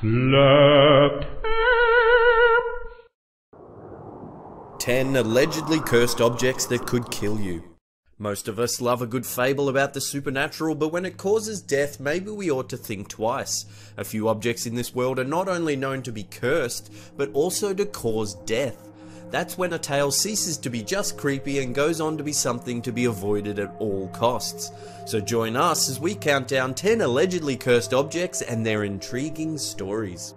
Clap. 10 allegedly cursed objects that could kill you. Most of us love a good fable about the supernatural, but when it causes death, maybe we ought to think twice. A few objects in this world are not only known to be cursed, but also to cause death. That's when a tale ceases to be just creepy and goes on to be something to be avoided at all costs. So join us as we count down 10 allegedly cursed objects and their intriguing stories.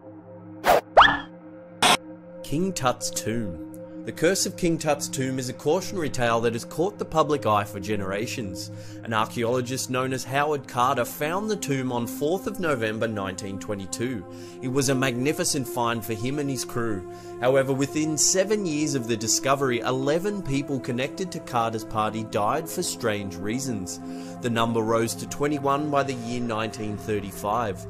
King Tut's Tomb. The Curse of King Tut's Tomb is a cautionary tale that has caught the public eye for generations. An archaeologist known as Howard Carter found the tomb on 4th of November 1922. It was a magnificent find for him and his crew. However, within 7 years of the discovery, 11 people connected to Carter's party died for strange reasons. The number rose to 21 by the year 1935.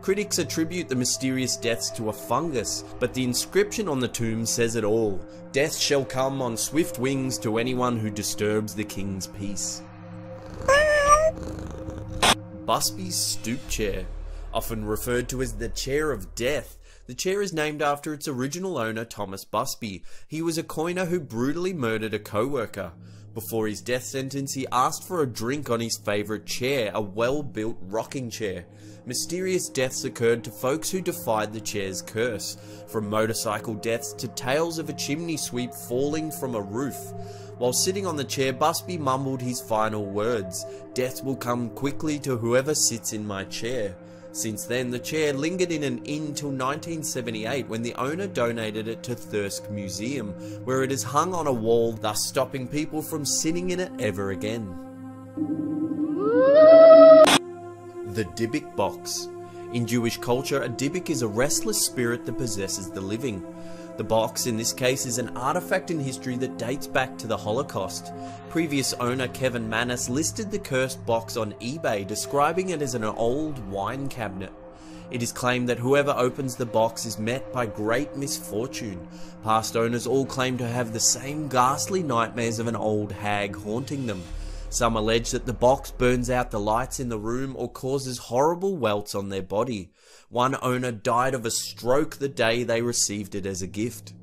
Critics attribute the mysterious deaths to a fungus, but the inscription on the tomb says it all. Death shall come on swift wings to anyone who disturbs the king's peace. Busby's Stoop Chair. Often referred to as the Chair of Death, the chair is named after its original owner, Thomas Busby. He was a coiner who brutally murdered a co-worker. Before his death sentence, he asked for a drink on his favourite chair, a well-built rocking chair. Mysterious deaths occurred to folks who defied the chair's curse, from motorcycle deaths to tales of a chimney sweep falling from a roof. While sitting on the chair, Busby mumbled his final words, "Death will come quickly to whoever sits in my chair." Since then, the chair lingered in an inn till 1978 when the owner donated it to Thirsk Museum, where it is hung on a wall, thus stopping people from sitting in it ever again. The Dybbuk Box. In Jewish culture, a Dybbuk is a restless spirit that possesses the living. The box, in this case, is an artifact in history that dates back to the Holocaust. Previous owner Kevin Mannis listed the cursed box on eBay, describing it as an old wine cabinet. It is claimed that whoever opens the box is met by great misfortune. Past owners all claim to have the same ghastly nightmares of an old hag haunting them. Some allege that the box burns out the lights in the room or causes horrible welts on their body. One owner died of a stroke the day they received it as a gift.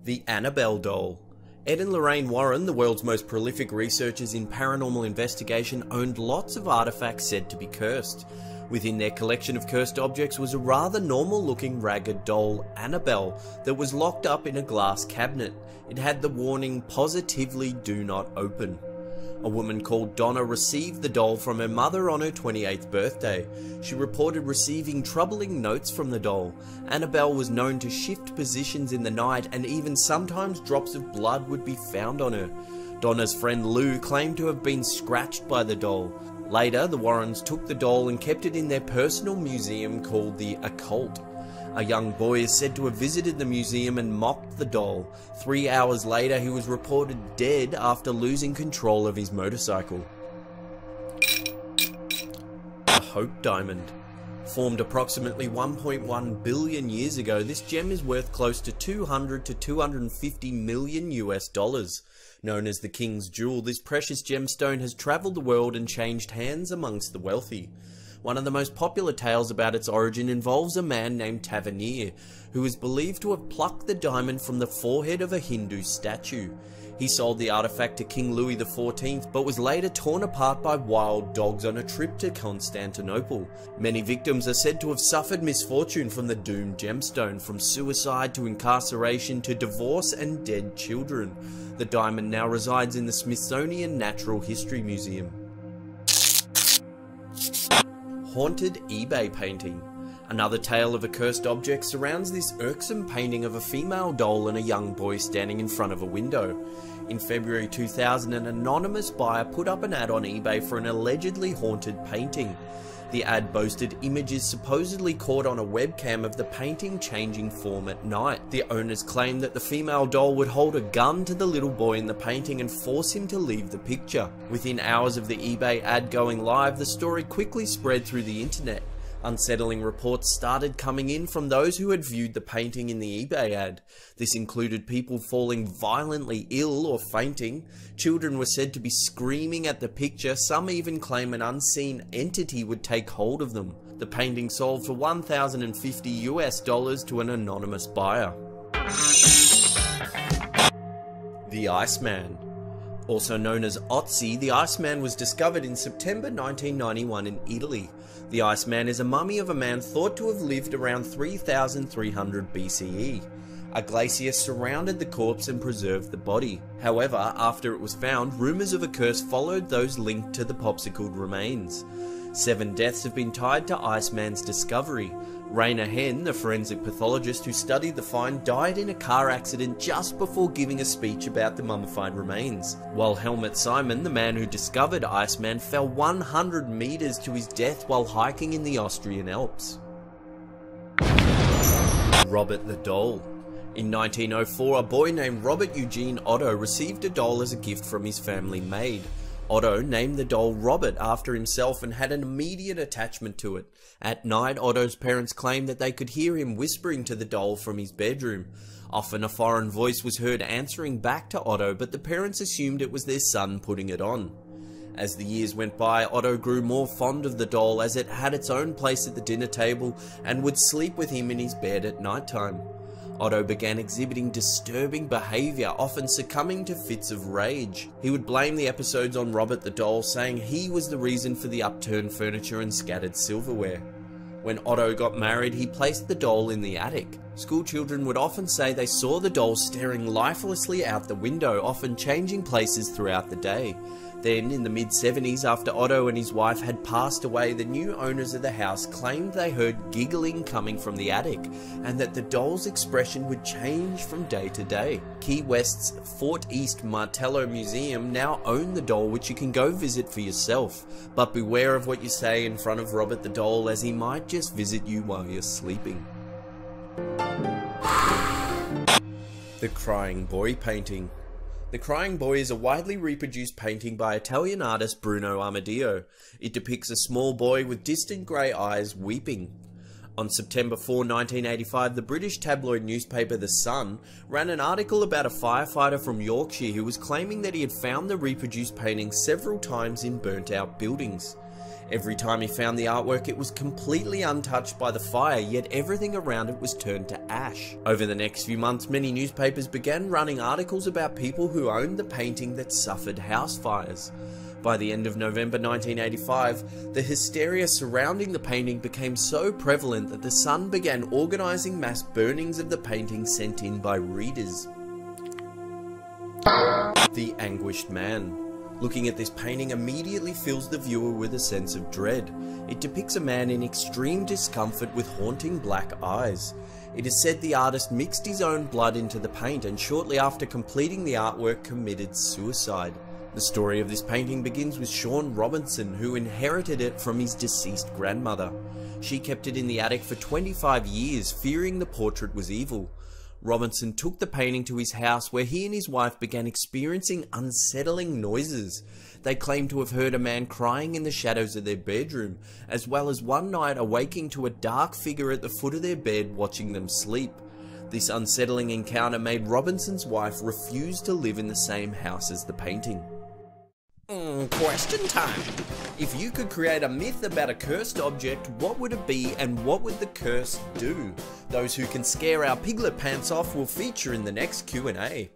The Annabelle Doll. Ed and Lorraine Warren, the world's most prolific researchers in paranormal investigation, owned lots of artifacts said to be cursed. Within their collection of cursed objects was a rather normal-looking ragged doll, Annabelle, that was locked up in a glass cabinet. It had the warning, "Positively do not open." A woman called Donna received the doll from her mother on her 28th birthday. She reported receiving troubling notes from the doll. Annabelle was known to shift positions in the night, and even sometimes drops of blood would be found on her. Donna's friend Lou claimed to have been scratched by the doll. Later, the Warrens took the doll and kept it in their personal museum called the Occult. A young boy is said to have visited the museum and mocked the doll. 3 hours later, he was reported dead after losing control of his motorcycle. The Hope Diamond. Formed approximately 1.1 billion years ago, this gem is worth close to 200 to 250 million US dollars. Known as the King's Jewel, this precious gemstone has travelled the world and changed hands amongst the wealthy. One of the most popular tales about its origin involves a man named Tavernier, who is believed to have plucked the diamond from the forehead of a Hindu statue. He sold the artifact to King Louis XIV, but was later torn apart by wild dogs on a trip to Constantinople. Many victims are said to have suffered misfortune from the doomed gemstone, from suicide to incarceration to divorce and dead children. The diamond now resides in the Smithsonian Natural History Museum. Haunted eBay Painting. Another tale of a cursed object surrounds this irksome painting of a female doll and a young boy standing in front of a window. In February 2000, an anonymous buyer put up an ad on eBay for an allegedly haunted painting. The ad boasted images supposedly caught on a webcam of the painting changing form at night. The owners claimed that the female doll would hold a gun to the little boy in the painting and force him to leave the picture. Within hours of the eBay ad going live, the story quickly spread through the internet. Unsettling reports started coming in from those who had viewed the painting in the eBay ad. This included people falling violently ill or fainting. Children were said to be screaming at the picture. Some even claim an unseen entity would take hold of them. The painting sold for $1,050 to an anonymous buyer. The Iceman. Also known as Otzi, the Iceman was discovered in September 1991 in Italy. The Iceman is a mummy of a man thought to have lived around 3300 BCE. A glacier surrounded the corpse and preserved the body. However, after it was found, rumours of a curse followed those linked to the popsicled remains. 7 deaths have been tied to Iceman's discovery. Rainer Henn, the forensic pathologist who studied the find, died in a car accident just before giving a speech about the mummified remains, while Helmut Simon, the man who discovered Iceman, fell 100 meters to his death while hiking in the Austrian Alps. Robert the Doll. In 1904, a boy named Robert Eugene Otto received a doll as a gift from his family maid. Otto named the doll Robert after himself and had an immediate attachment to it. At night, Otto's parents claimed that they could hear him whispering to the doll from his bedroom. Often a foreign voice was heard answering back to Otto, but the parents assumed it was their son putting it on. As the years went by, Otto grew more fond of the doll as it had its own place at the dinner table and would sleep with him in his bed at night time. Otto began exhibiting disturbing behaviour, often succumbing to fits of rage. He would blame the episodes on Robert the doll, saying he was the reason for the upturned furniture and scattered silverware. When Otto got married, he placed the doll in the attic. School children would often say they saw the doll staring lifelessly out the window, often changing places throughout the day. Then, in the mid-70s, after Otto and his wife had passed away, the new owners of the house claimed they heard giggling coming from the attic, and that the doll's expression would change from day to day. Key West's Fort East Martello Museum now own the doll, which you can go visit for yourself. But beware of what you say in front of Robert the doll, as he might just visit you while you're sleeping. The Crying Boy painting. The Crying Boy is a widely reproduced painting by Italian artist Bruno Amadeo. It depicts a small boy with distant grey eyes weeping. On September 4, 1985, the British tabloid newspaper The Sun ran an article about a firefighter from Yorkshire who was claiming that he had found the reproduced painting several times in burnt-out buildings. Every time he found the artwork, it was completely untouched by the fire, yet everything around it was turned to ash. Over the next few months, many newspapers began running articles about people who owned the painting that suffered house fires. By the end of November 1985, the hysteria surrounding the painting became so prevalent that The Sun began organising mass burnings of the painting sent in by readers. The Anguished Man. Looking at this painting immediately fills the viewer with a sense of dread. It depicts a man in extreme discomfort with haunting black eyes. It is said the artist mixed his own blood into the paint and shortly after completing the artwork committed suicide. The story of this painting begins with Sean Robinson, who inherited it from his deceased grandmother. She kept it in the attic for 25 years, fearing the portrait was evil. Robinson took the painting to his house, where he and his wife began experiencing unsettling noises. They claimed to have heard a man crying in the shadows of their bedroom, as well as one night awaking to a dark figure at the foot of their bed watching them sleep. This unsettling encounter made Robinson's wife refuse to live in the same house as the painting. Question time. If you could create a myth about a cursed object, what would it be and what would the curse do? Those who can scare our piglet pants off will feature in the next Q&A.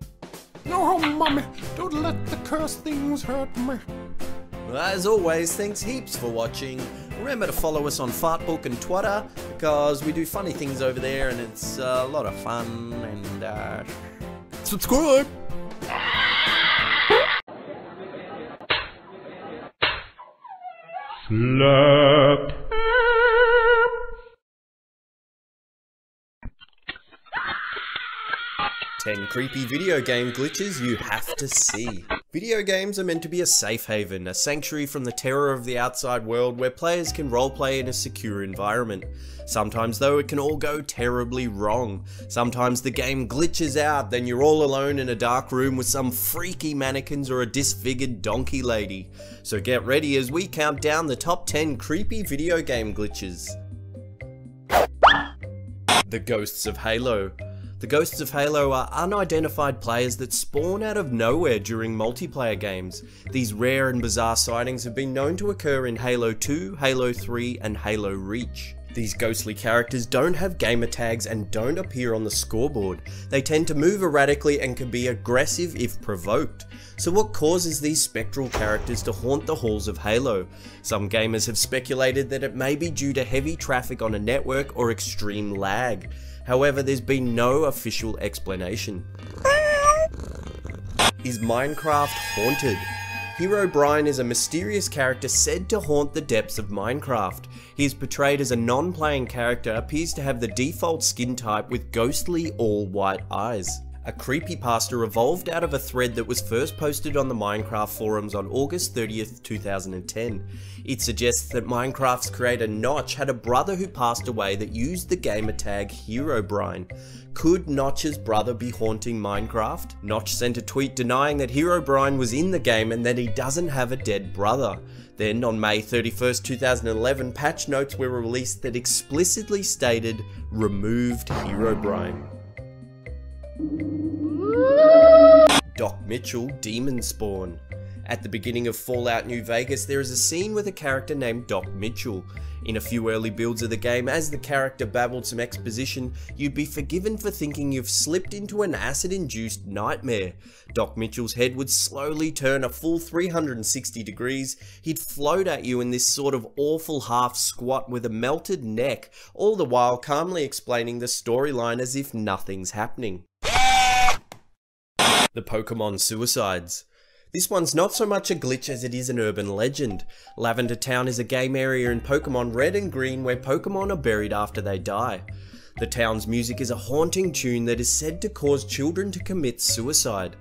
No, Mummy, don't let the cursed things hurt me. As always, thanks heaps for watching. Remember to follow us on Fartbook and Twitter, because we do funny things over there and it's a lot of fun, and subscribe! Slap. 10 creepy video game glitches you have to see. Video games are meant to be a safe haven, a sanctuary from the terror of the outside world where players can roleplay in a secure environment. Sometimes though it can all go terribly wrong. Sometimes the game glitches out, then you're all alone in a dark room with some freaky mannequins or a disfigured donkey lady. So get ready as we count down the top 10 creepy video game glitches. The Ghosts of Halo. The Ghosts of Halo are unidentified players that spawn out of nowhere during multiplayer games. These rare and bizarre sightings have been known to occur in Halo 2, Halo 3 and Halo Reach. These ghostly characters don't have gamer tags and don't appear on the scoreboard. They tend to move erratically and can be aggressive if provoked. So what causes these spectral characters to haunt the halls of Halo? Some gamers have speculated that it may be due to heavy traffic on a network or extreme lag. However, there's been no official explanation. Is Minecraft haunted? Herobrine is a mysterious character said to haunt the depths of Minecraft. He is portrayed as a non-playing character, appears to have the default skin type with ghostly all-white eyes. A creepypasta evolved out of a thread that was first posted on the Minecraft forums on August 30th, 2010. It suggests that Minecraft's creator Notch had a brother who passed away that used the gamer tag Herobrine. Could Notch's brother be haunting Minecraft? Notch sent a tweet denying that Herobrine was in the game and that he doesn't have a dead brother. Then, on May 31st, 2011, patch notes were released that explicitly stated, "Removed Herobrine." Doc Mitchell Demon Spawn. At the beginning of Fallout New Vegas, there is a scene with a character named Doc Mitchell. In a few early builds of the game, as the character babbled some exposition, you'd be forgiven for thinking you've slipped into an acid-induced nightmare. Doc Mitchell's head would slowly turn a full 360 degrees, he'd float at you in this sort of awful half squat with a melted neck, all the while calmly explaining the storyline as if nothing's happening. The Pokemon Suicides. This one's not so much a glitch as it is an urban legend. Lavender Town is a game area in Pokemon Red and Green where Pokemon are buried after they die. The town's music is a haunting tune that is said to cause children to commit suicide.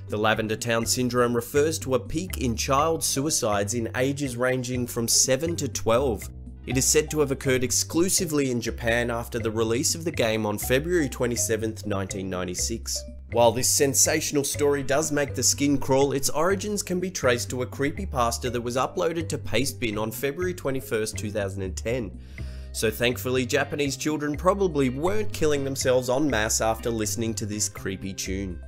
The Lavender Town Syndrome refers to a peak in child suicides in ages ranging from 7 to 12. It is said to have occurred exclusively in Japan after the release of the game on February 27, 1996. While this sensational story does make the skin crawl, its origins can be traced to a creepypasta that was uploaded to Pastebin on February 21st, 2010. So thankfully, Japanese children probably weren't killing themselves en masse after listening to this creepy tune.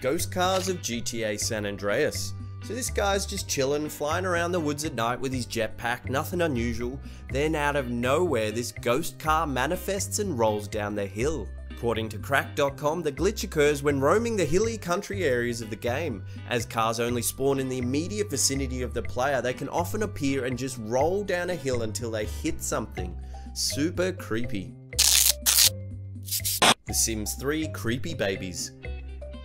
Ghost cars of GTA San Andreas. So this guy's just chilling, flying around the woods at night with his jetpack, nothing unusual. Then out of nowhere, this ghost car manifests and rolls down the hill. According to Crack.com, the glitch occurs when roaming the hilly country areas of the game. As cars only spawn in the immediate vicinity of the player, they can often appear and just roll down a hill until they hit something. Super creepy. The Sims 3 Creepy Babies.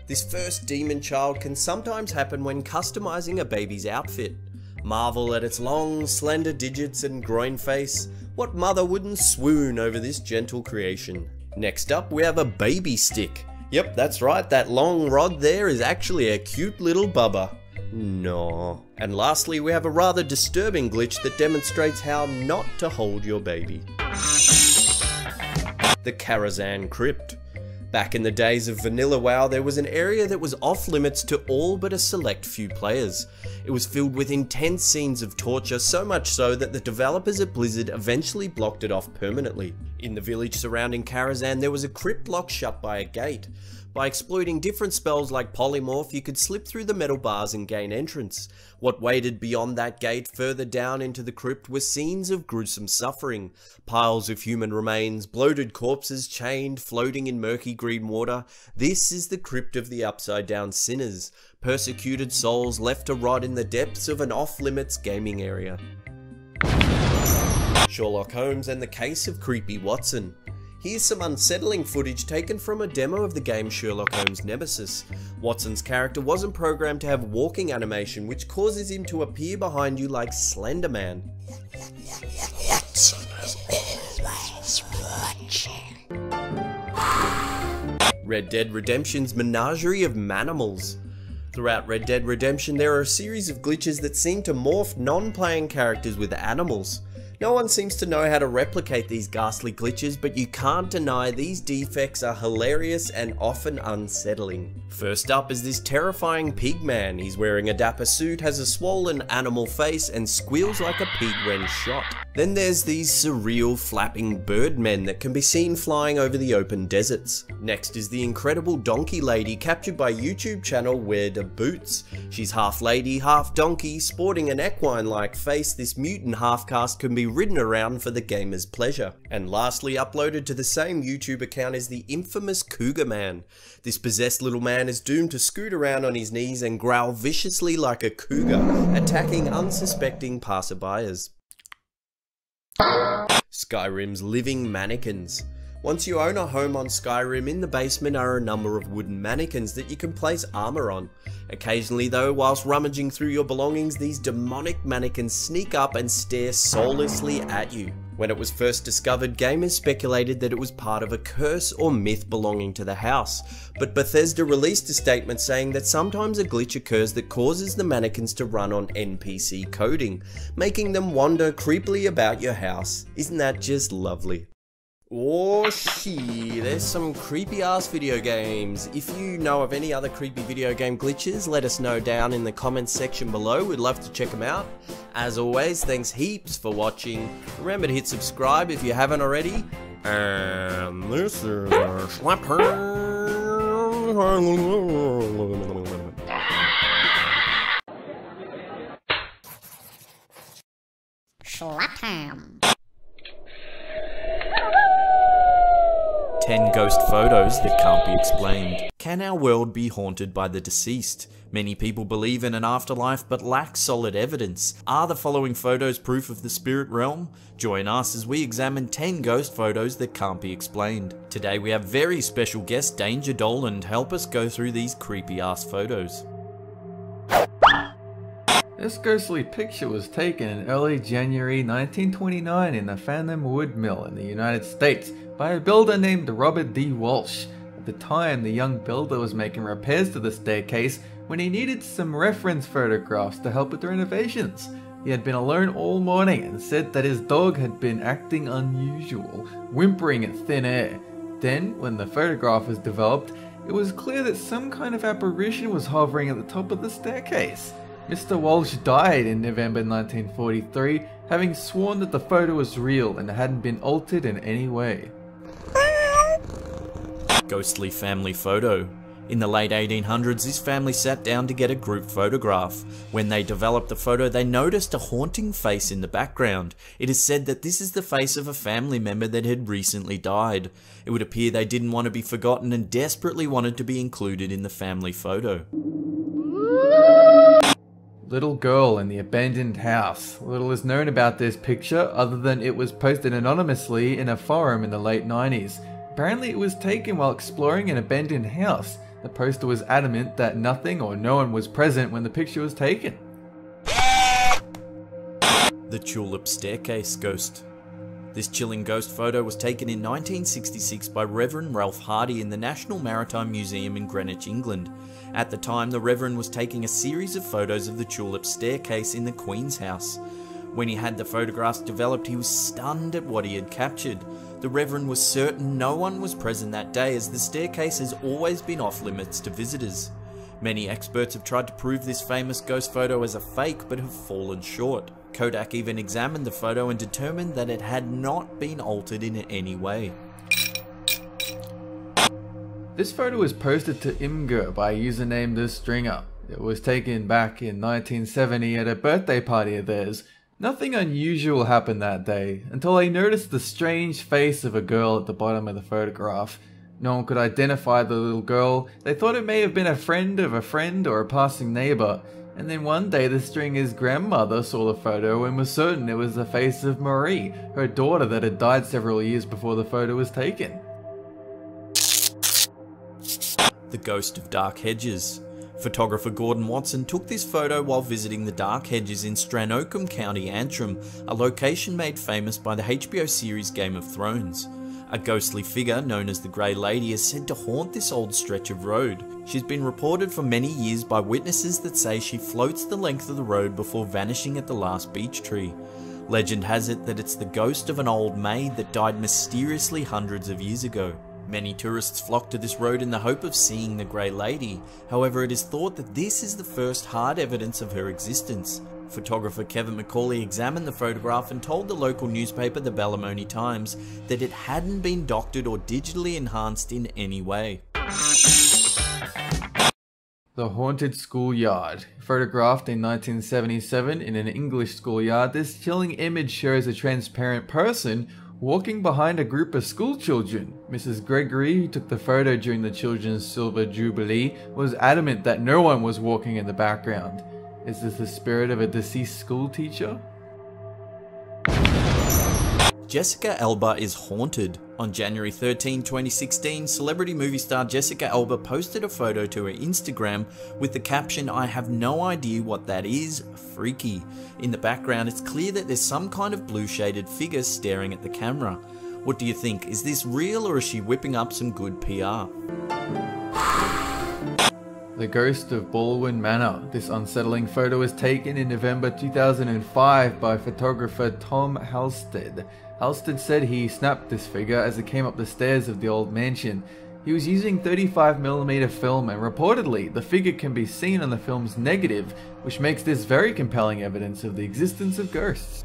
This first demon child can sometimes happen when customizing a baby's outfit. Marvel at its long, slender digits and groin face. What mother wouldn't swoon over this gentle creation? Next up, we have a baby stick. Yep, that's right, that long rod there is actually a cute little bubba. No. And lastly, we have a rather disturbing glitch that demonstrates how not to hold your baby. The Karazhan Crypt. Back in the days of Vanilla WoW, there was an area that was off limits to all but a select few players. It was filled with intense scenes of torture, so much so that the developers at Blizzard eventually blocked it off permanently. In the village surrounding Karazhan, there was a crypt locked shut by a gate. By exploiting different spells like Polymorph, you could slip through the metal bars and gain entrance. What waited beyond that gate further down into the crypt were scenes of gruesome suffering. Piles of human remains, bloated corpses chained, floating in murky green water. This is the crypt of the upside down sinners. Persecuted souls left to rot in the depths of an off-limits gaming area. Sherlock Holmes and the Case of Creepy Watson. Here's some unsettling footage taken from a demo of the game Sherlock Holmes Nemesis. Watson's character wasn't programmed to have walking animation, which causes him to appear behind you like Slender Man. Red Dead Redemption's Menagerie of Manimals. Throughout Red Dead Redemption, there are a series of glitches that seem to morph non-playing characters with animals. No one seems to know how to replicate these ghastly glitches, but you can't deny these defects are hilarious and often unsettling. First up is this terrifying pig man. He's wearing a dapper suit, has a swollen animal face, and squeals like a pig when shot. Then there's these surreal flapping birdmen that can be seen flying over the open deserts. Next is the incredible donkey lady captured by YouTube channel Where Da Boots. She's half lady, half donkey, sporting an equine-like face. This mutant half-caste can be ridden around for the gamer's pleasure. And lastly, uploaded to the same YouTube account is the infamous Cougar Man. This possessed little man is doomed to scoot around on his knees and growl viciously like a cougar, attacking unsuspecting passerbyers. Skyrim's living mannequins. Once you own a home on Skyrim, in the basement are a number of wooden mannequins that you can place armor on. Occasionally though, whilst rummaging through your belongings, these demonic mannequins sneak up and stare soullessly at you. When it was first discovered, gamers speculated that it was part of a curse or myth belonging to the house, but Bethesda released a statement saying that sometimes a glitch occurs that causes the mannequins to run on NPC coding, making them wander creepily about your house. Isn't that just lovely? Oh shit, there's some creepy ass video games. If you know of any other creepy video game glitches, let us know down in the comments section below. We'd love to check them out. As always, thanks heaps for watching. Remember to hit subscribe if you haven't already. And this is Slapper. Slap 10 ghost photos that can't be explained. Can our world be haunted by the deceased? Many people believe in an afterlife but lack solid evidence. Are the following photos proof of the spirit realm? Join us as we examine 10 ghost photos that can't be explained. Today we have very special guest Danger Dolan to help us go through these creepy ass photos. This ghostly picture was taken in early January 1929 in the Phantom Wood Mill in the United States by a builder named Robert D. Walsh. At the time, the young builder was making repairs to the staircase when he needed some reference photographs to help with the renovations. He had been alone all morning and said that his dog had been acting unusual, whimpering at thin air. Then, when the photograph was developed, it was clear that some kind of apparition was hovering at the top of the staircase. Mr. Walsh died in November 1943, having sworn that the photo was real and hadn't been altered in any way. Ghostly family photo. In the late 1800s, this family sat down to get a group photograph. When they developed the photo, they noticed a haunting face in the background. It is said that this is the face of a family member that had recently died. It would appear they didn't want to be forgotten and desperately wanted to be included in the family photo. Little girl in the abandoned house. Little is known about this picture other than it was posted anonymously in a forum in the late 90s. Apparently it was taken while exploring an abandoned house. The poster was adamant that nothing or no one was present when the picture was taken. The Tulip Staircase Ghost. This chilling ghost photo was taken in 1966 by Reverend Ralph Hardy in the National Maritime Museum in Greenwich, England. At the time, the Reverend was taking a series of photos of the Tulip Staircase in the Queen's house. When he had the photographs developed, he was stunned at what he had captured. The Reverend was certain no one was present that day, as the staircase has always been off limits to visitors. Many experts have tried to prove this famous ghost photo as a fake, but have fallen short. Kodak even examined the photo and determined that it had not been altered in any way. This photo was posted to Imgur by a user named The Stringer. It was taken back in 1970 at a birthday party of theirs. Nothing unusual happened that day, until they noticed the strange face of a girl at the bottom of the photograph. No one could identify the little girl. They thought it may have been a friend of a friend or a passing neighbour. And then one day the Stringer's grandmother saw the photo and was certain it was the face of Marie, her daughter that had died several years before the photo was taken. The Ghost of Dark Hedges. Photographer Gordon Watson took this photo while visiting the Dark Hedges in Stranokum, County Antrim, a location made famous by the HBO series Game of Thrones. A ghostly figure known as the Grey Lady is said to haunt this old stretch of road. She's been reported for many years by witnesses that say she floats the length of the road before vanishing at the last beech tree. Legend has it that it's the ghost of an old maid that died mysteriously hundreds of years ago. Many tourists flock to this road in the hope of seeing the Grey Lady. However, it is thought that this is the first hard evidence of her existence. Photographer Kevin McCauley examined the photograph and told the local newspaper, the Ballymoney Times, that it hadn't been doctored or digitally enhanced in any way. The Haunted Schoolyard. Photographed in 1977 in an English schoolyard, this chilling image shows a transparent person walking behind a group of school children. Mrs. Gregory, who took the photo during the children's Silver Jubilee, was adamant that no one was walking in the background. Is this the spirit of a deceased school teacher? Jessica Alba is haunted. On January 13, 2016, celebrity movie star Jessica Alba posted a photo to her Instagram with the caption, "I have no idea what that is, freaky." In the background, it's clear that there's some kind of blue shaded figure staring at the camera. What do you think? Is this real or is she whipping up some good PR? The Ghost of Baldwin Manor. This unsettling photo was taken in November 2005 by photographer Tom Halstead. Halstead said he snapped this figure as it came up the stairs of the old mansion. He was using 35mm film, and reportedly the figure can be seen on the film's negative, which makes this very compelling evidence of the existence of ghosts.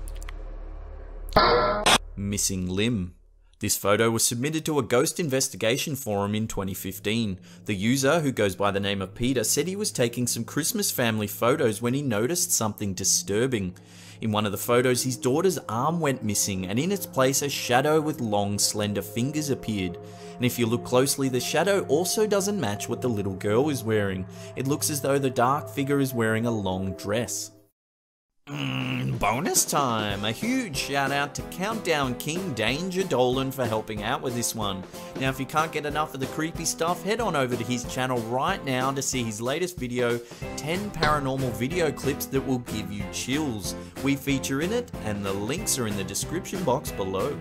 Missing limb. This photo was submitted to a ghost investigation forum in 2015. The user, who goes by the name of Peter, said he was taking some Christmas family photos when he noticed something disturbing. In one of the photos, his daughter's arm went missing, and in its place a shadow with long, slender fingers appeared. And if you look closely, the shadow also doesn't match what the little girl is wearing. It looks as though the dark figure is wearing a long dress. Bonus time! A huge shout out to Countdown King Danger Dolan for helping out with this one. Now if you can't get enough of the creepy stuff, head on over to his channel right now to see his latest video, 10 paranormal video clips that will give you chills. We feature in it, and the links are in the description box below.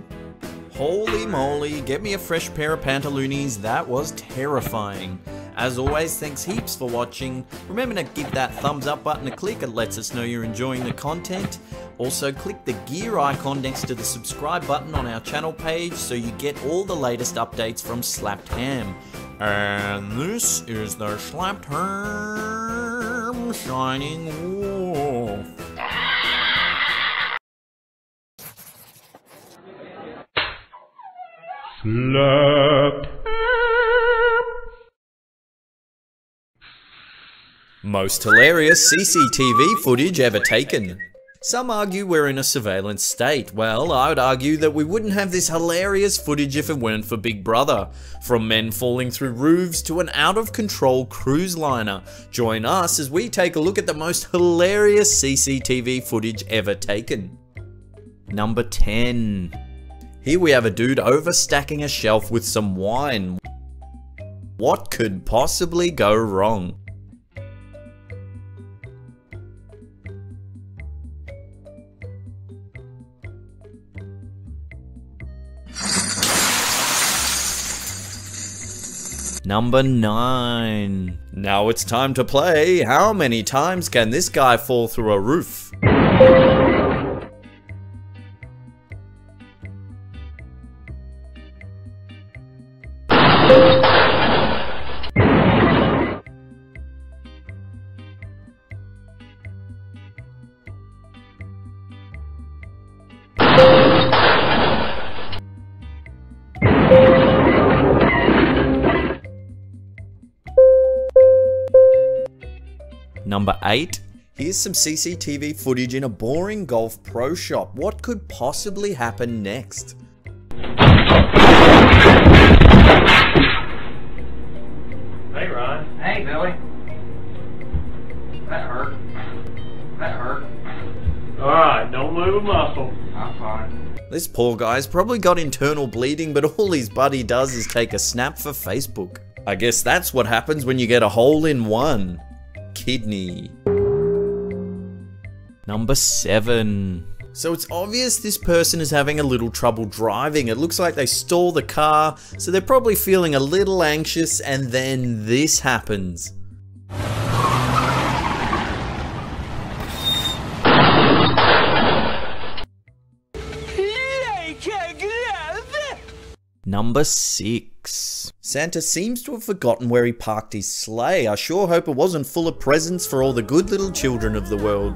Holy moly, get me a fresh pair of pantaloonies, that was terrifying. As always, thanks heaps for watching. Remember to give that thumbs up button a click, it lets us know you're enjoying the content. Also click the gear icon next to the subscribe button on our channel page so you get all the latest updates from Slapped Ham. And this is the Slapped Ham shining wolf. Slapped. Most hilarious CCTV footage ever taken. Some argue we're in a surveillance state. Well, I would argue that we wouldn't have this hilarious footage if it weren't for Big Brother. From men falling through roofs to an out-of-control cruise liner. Join us as we take a look at the most hilarious CCTV footage ever taken. Number 10. Here we have a dude overstacking a shelf with some wine. What could possibly go wrong? Number 9. Now it's time to play. How many times can this guy fall through a roof? Number 8. Here's some CCTV footage in a boring golf pro shop. What could possibly happen next? Hey, Ron. Hey, Billy. That hurt. That hurt. Alright, don't move a muscle. I'm fine. This poor guy's probably got internal bleeding, but all his buddy does is take a snap for Facebook. I guess that's what happens when you get a hole in one. Kidney. Number 7. So it's obvious this person is having a little trouble driving. It looks like they stole the car, so they're probably feeling a little anxious, and then this happens. Number 6. Santa seems to have forgotten where he parked his sleigh. I sure hope it wasn't full of presents for all the good little children of the world.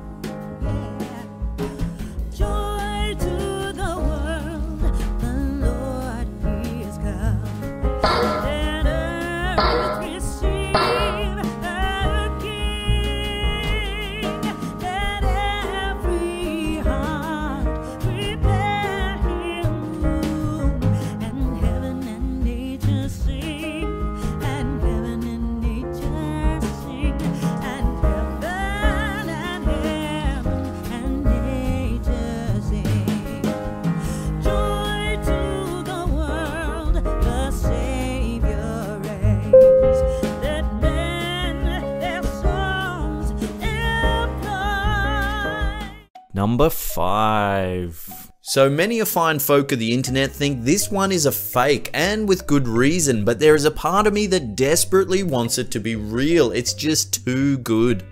Number 5. So many a fine folk of the internet think this one is a fake, and with good reason, but there is a part of me that desperately wants it to be real. It's just too good.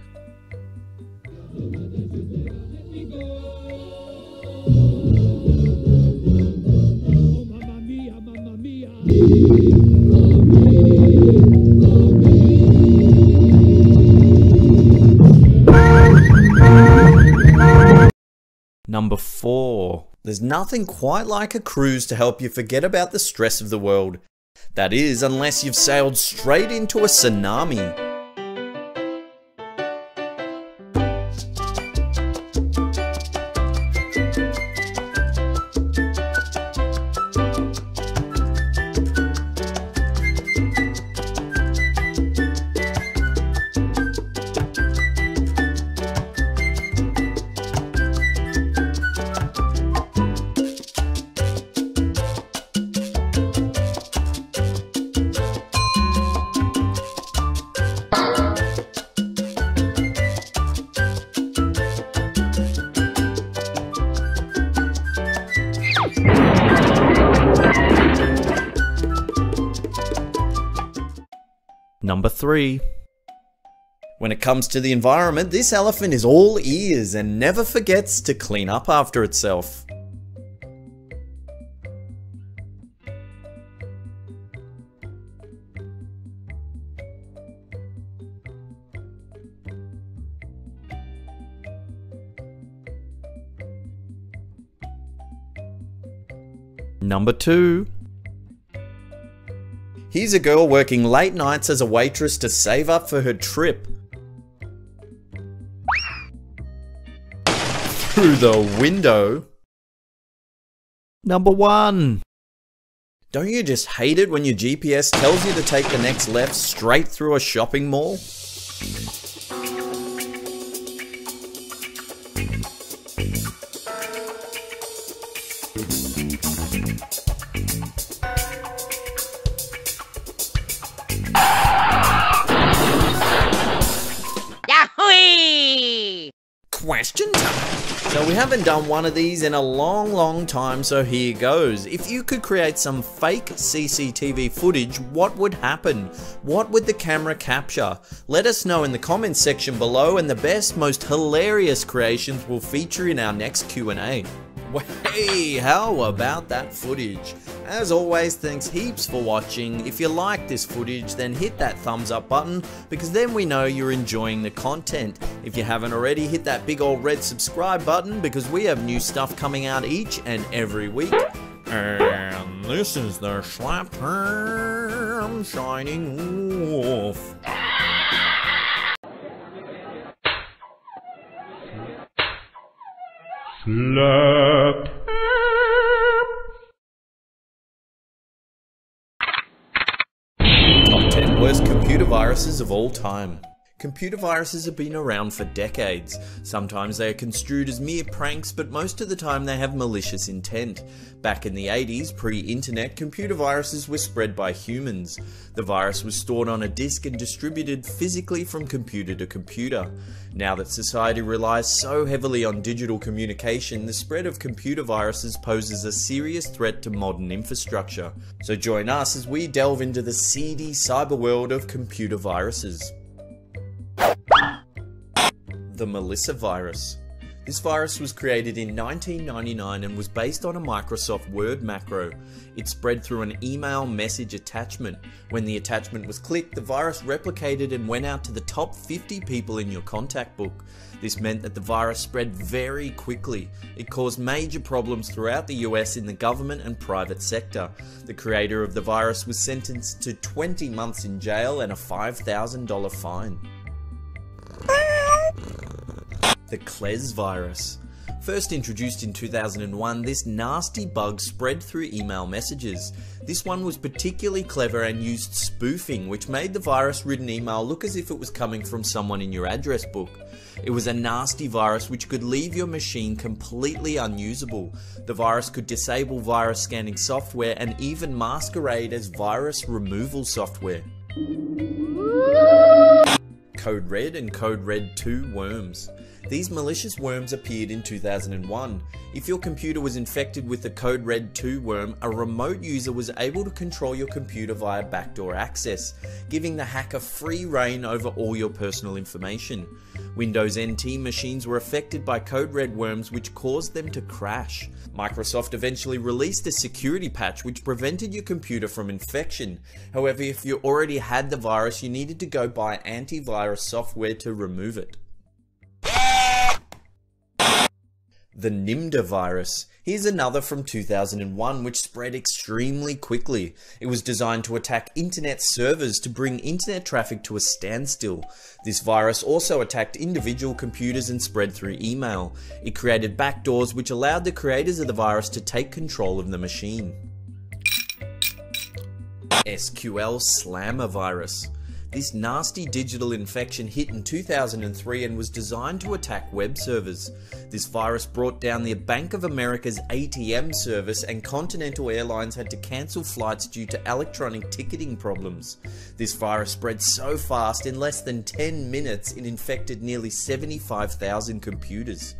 Number 4. There's nothing quite like a cruise to help you forget about the stress of the world. That is, unless you've sailed straight into a tsunami. Number 3. When it comes to the environment, this elephant is all ears and never forgets to clean up after itself. Number 2. Here's a girl working late nights as a waitress to save up for her trip. Through the window. Number 1. Don't you just hate it when your GPS tells you to take the next left straight through a shopping mall? Question time. So we haven't done one of these in a long time, so here goes. If you could create some fake CCTV footage, what would happen? What would the camera capture? Let us know in the comments section below, and the best, most hilarious creations will feature in our next Q&A. Hey, how about that footage? As always, thanks heaps for watching. If you like this footage, then hit that thumbs up button, because then we know you're enjoying the content. If you haven't already, hit that big old red subscribe button, because we have new stuff coming out each and every week. And this is the Slap Ham signing off. Slap. Top 10 worst computer viruses of all time. Computer viruses have been around for decades. Sometimes they are construed as mere pranks, but most of the time they have malicious intent. Back in the 80s, pre-internet, computer viruses were spread by humans. The virus was stored on a disk and distributed physically from computer to computer. Now that society relies so heavily on digital communication, the spread of computer viruses poses a serious threat to modern infrastructure. So join us as we delve into the seedy cyber world of computer viruses. The Melissa virus. This virus was created in 1999 and was based on a Microsoft Word macro. It spread through an email message attachment. When the attachment was clicked, the virus replicated and went out to the top 50 people in your contact book. This meant that the virus spread very quickly. It caused major problems throughout the US in the government and private sector. The creator of the virus was sentenced to 20 months in jail and a $5,000 fine. The Klez virus. First introduced in 2001, this nasty bug spread through email messages. This one was particularly clever and used spoofing, which made the virus-ridden email look as if it was coming from someone in your address book. It was a nasty virus which could leave your machine completely unusable. The virus could disable virus scanning software and even masquerade as virus removal software. Code Red and Code Red 2 worms. These malicious worms appeared in 2001. If your computer was infected with the Code Red 2 worm, a remote user was able to control your computer via backdoor access, giving the hacker free reign over all your personal information. Windows NT machines were affected by Code Red worms, which caused them to crash. Microsoft eventually released a security patch which prevented your computer from infection. However, if you already had the virus, you needed to go buy antivirus software to remove it. The Nimda virus. Here's another from 2001 which spread extremely quickly. It was designed to attack internet servers to bring internet traffic to a standstill. This virus also attacked individual computers and spread through email. It created backdoors which allowed the creators of the virus to take control of the machine. SQL Slammer virus. This nasty digital infection hit in 2003 and was designed to attack web servers. This virus brought down the Bank of America's ATM service, and Continental Airlines had to cancel flights due to electronic ticketing problems. This virus spread so fast, in less than 10 minutes it infected nearly 75,000 computers.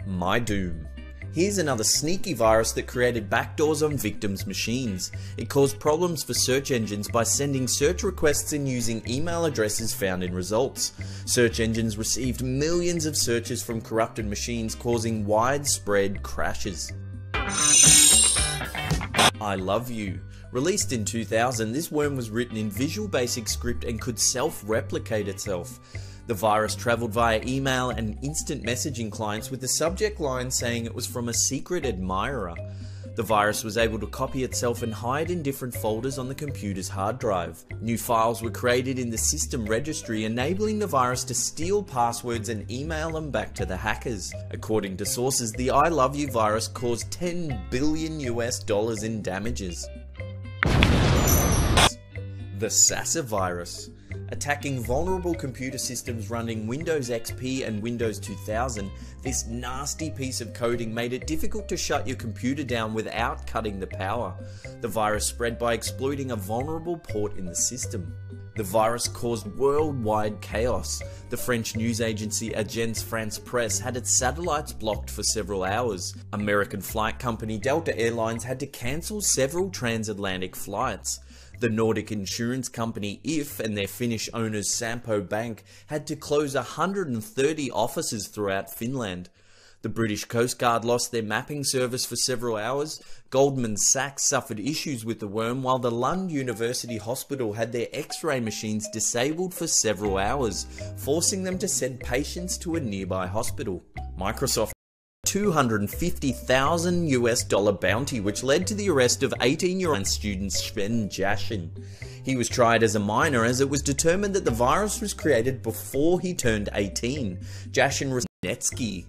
MyDoom. Here's another sneaky virus that created backdoors on victims' machines. It caused problems for search engines by sending search requests and using email addresses found in results. Search engines received millions of searches from corrupted machines, causing widespread crashes. I Love You. Released in 2000, this worm was written in Visual Basic Script and could self-replicate itself. The virus travelled via email and instant messaging clients with the subject line saying it was from a secret admirer. The virus was able to copy itself and hide in different folders on the computer's hard drive. New files were created in the system registry, enabling the virus to steal passwords and email them back to the hackers. According to sources, the I Love You virus caused $10 billion in damages. The Sasa virus. Attacking vulnerable computer systems running Windows XP and Windows 2000, this nasty piece of coding made it difficult to shut your computer down without cutting the power. The virus spread by exploiting a vulnerable port in the system. The virus caused worldwide chaos. The French news agency Agence France-Presse had its satellites blocked for several hours. American flight company Delta Airlines had to cancel several transatlantic flights. The Nordic insurance company If and their Finnish owners Sampo Bank had to close 130 offices throughout Finland. The British Coast Guard lost their mapping service for several hours. Goldman Sachs suffered issues with the worm, while the Lund University Hospital had their X-ray machines disabled for several hours, forcing them to send patients to a nearby hospital. Microsoft $250,000 bounty, which led to the arrest of 18-year-old student Sven Jashin. He was tried as a minor, as it was determined that the virus was created before he turned 18. Jashin was Netsky.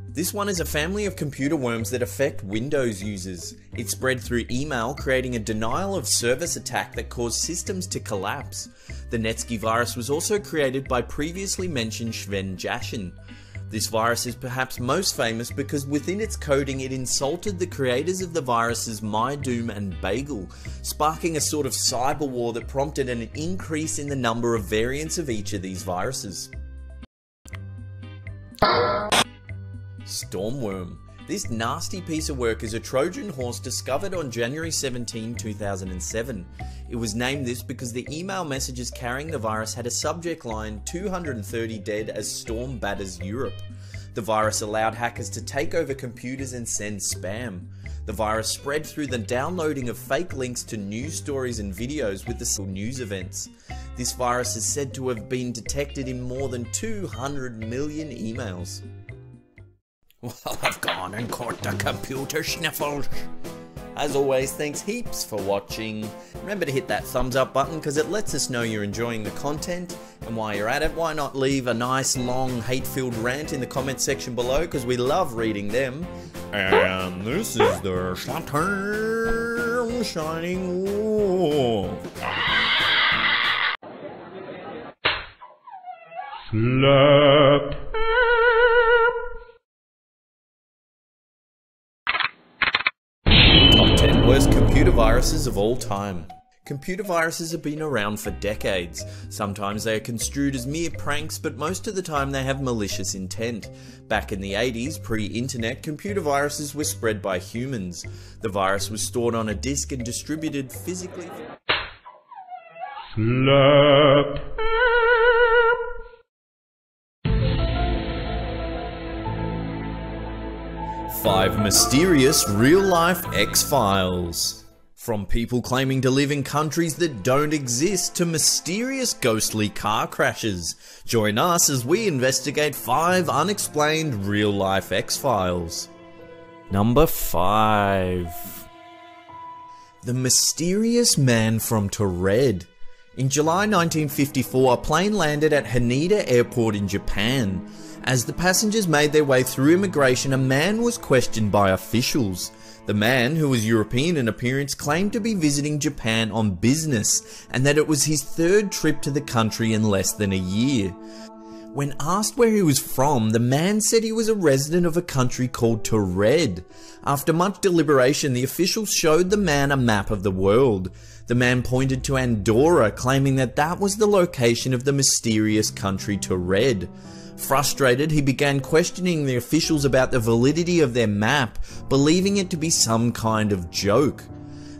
This one is a family of computer worms that affect Windows users. It spread through email, creating a denial of service attack that caused systems to collapse. The Netsky virus was also created by previously mentioned Sven Jashin. This virus is perhaps most famous because within its coding it insulted the creators of the viruses MyDoom and Bagel, sparking a sort of cyber war that prompted an increase in the number of variants of each of these viruses. Stormworm. This nasty piece of work is a Trojan horse discovered on January 17, 2007. It was named this because the email messages carrying the virus had a subject line 230 dead as storm batters Europe. The virus allowed hackers to take over computers and send spam. The virus spread through the downloading of fake links to news stories and videos with the news events. This virus is said to have been detected in more than 200 million emails. Well, I've gone and caught the computer sniffles. As always, thanks heaps for watching. Remember to hit that thumbs up button because it lets us know you're enjoying the content. And while you're at it, why not leave a nice long hate-filled rant in the comment section below, because we love reading them. And this is the Saturn Shining Wolf. Slept. Top 10 worst computer viruses of all time. Computer viruses have been around for decades. Sometimes they are construed as mere pranks, but most of the time they have malicious intent. Back in the 80s, pre-internet, computer viruses were spread by humans. The virus was stored on a disk and distributed physically. Slap. 5 mysterious real-life X-Files. From people claiming to live in countries that don't exist to mysterious ghostly car crashes. Join us as we investigate 5 unexplained real-life X-Files. Number 5. The Mysterious Man from Taured. In July 1954, a plane landed at Haneda Airport in Japan. As the passengers made their way through immigration, a man was questioned by officials. The man, who was European in appearance, claimed to be visiting Japan on business, and that it was his 3rd trip to the country in less than a year. When asked where he was from, the man said he was a resident of a country called Taured. After much deliberation, the officials showed the man a map of the world. The man pointed to Andorra, claiming that that was the location of the mysterious country Taured. Frustrated, he began questioning the officials about the validity of their map, believing it to be some kind of joke.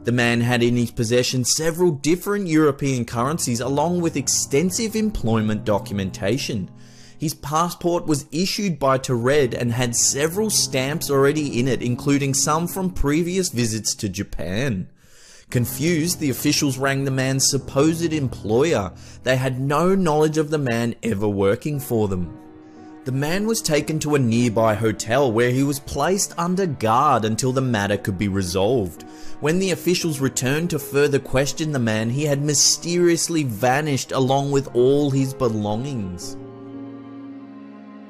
The man had in his possession several different European currencies along with extensive employment documentation. His passport was issued by Taured and had several stamps already in it, including some from previous visits to Japan. Confused, the officials rang the man's supposed employer. They had no knowledge of the man ever working for them. The man was taken to a nearby hotel where he was placed under guard until the matter could be resolved. When the officials returned to further question the man, he had mysteriously vanished along with all his belongings.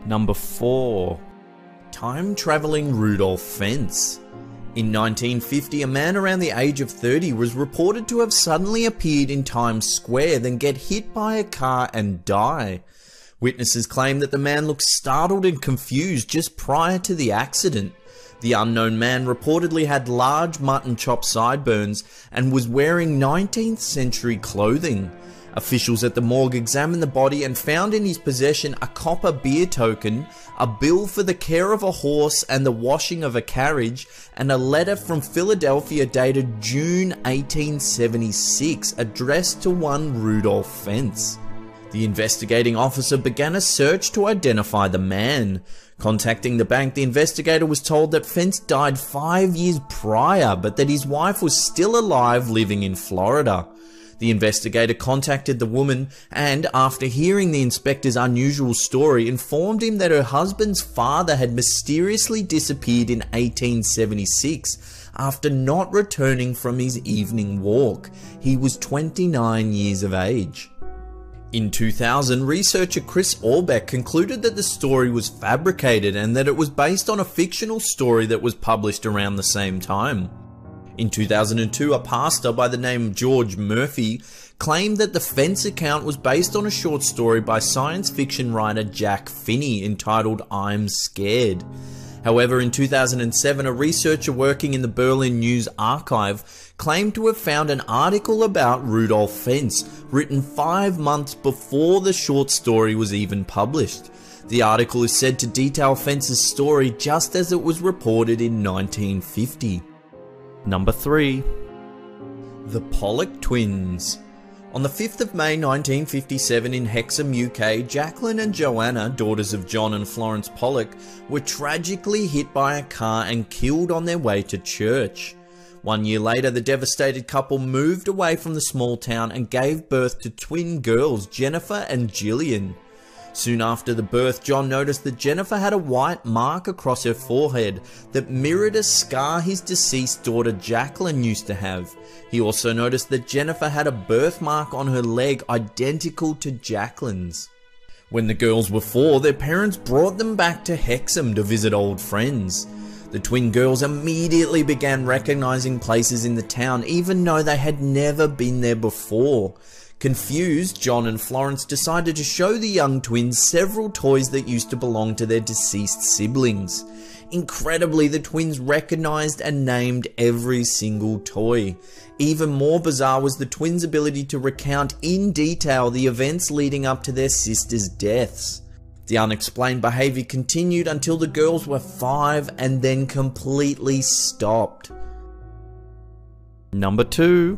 Number 4. Time-traveling Rudolph Fentz. In 1950, a man around the age of 30 was reported to have suddenly appeared in Times Square, then get hit by a car and die. Witnesses claim that the man looked startled and confused just prior to the accident. The unknown man reportedly had large mutton chop sideburns and was wearing 19th century clothing. Officials at the morgue examined the body and found in his possession a copper beer token, a bill for the care of a horse and the washing of a carriage, and a letter from Philadelphia dated June 1876 addressed to one Rudolph Fentz. The investigating officer began a search to identify the man. Contacting the bank, the investigator was told that Fentz died 5 years prior, but that his wife was still alive living in Florida. The investigator contacted the woman and, after hearing the inspector's unusual story, informed him that her husband's father had mysteriously disappeared in 1876 after not returning from his evening walk. He was 29 years of age. In 2000, researcher Chris Aubeck concluded that the story was fabricated and that it was based on a fictional story that was published around the same time. In 2002, a pastor by the name George Murphy claimed that the Fentz account was based on a short story by science fiction writer Jack Finney entitled I'm Scared. However, in 2007, a researcher working in the Berlin News Archive claimed to have found an article about Rudolph Fentz, written 5 months before the short story was even published. The article is said to detail Fentz's story just as it was reported in 1950. Number 3. The Pollock Twins. On the 5th of May 1957 in Hexham, UK, Jacqueline and Joanna, daughters of John and Florence Pollock, were tragically hit by a car and killed on their way to church. 1 year later, the devastated couple moved away from the small town and gave birth to twin girls, Jennifer and Gillian. Soon after the birth, John noticed that Jennifer had a white mark across her forehead that mirrored a scar his deceased daughter Jacqueline used to have. He also noticed that Jennifer had a birthmark on her leg identical to Jacqueline's. When the girls were 4, their parents brought them back to Hexham to visit old friends. The twin girls immediately began recognizing places in the town even though they had never been there before. Confused, John and Florence decided to show the young twins several toys that used to belong to their deceased siblings. Incredibly, the twins recognized and named every single toy. Even more bizarre was the twins' ability to recount in detail the events leading up to their sisters' deaths. The unexplained behavior continued until the girls were 5 and then completely stopped. Number 2.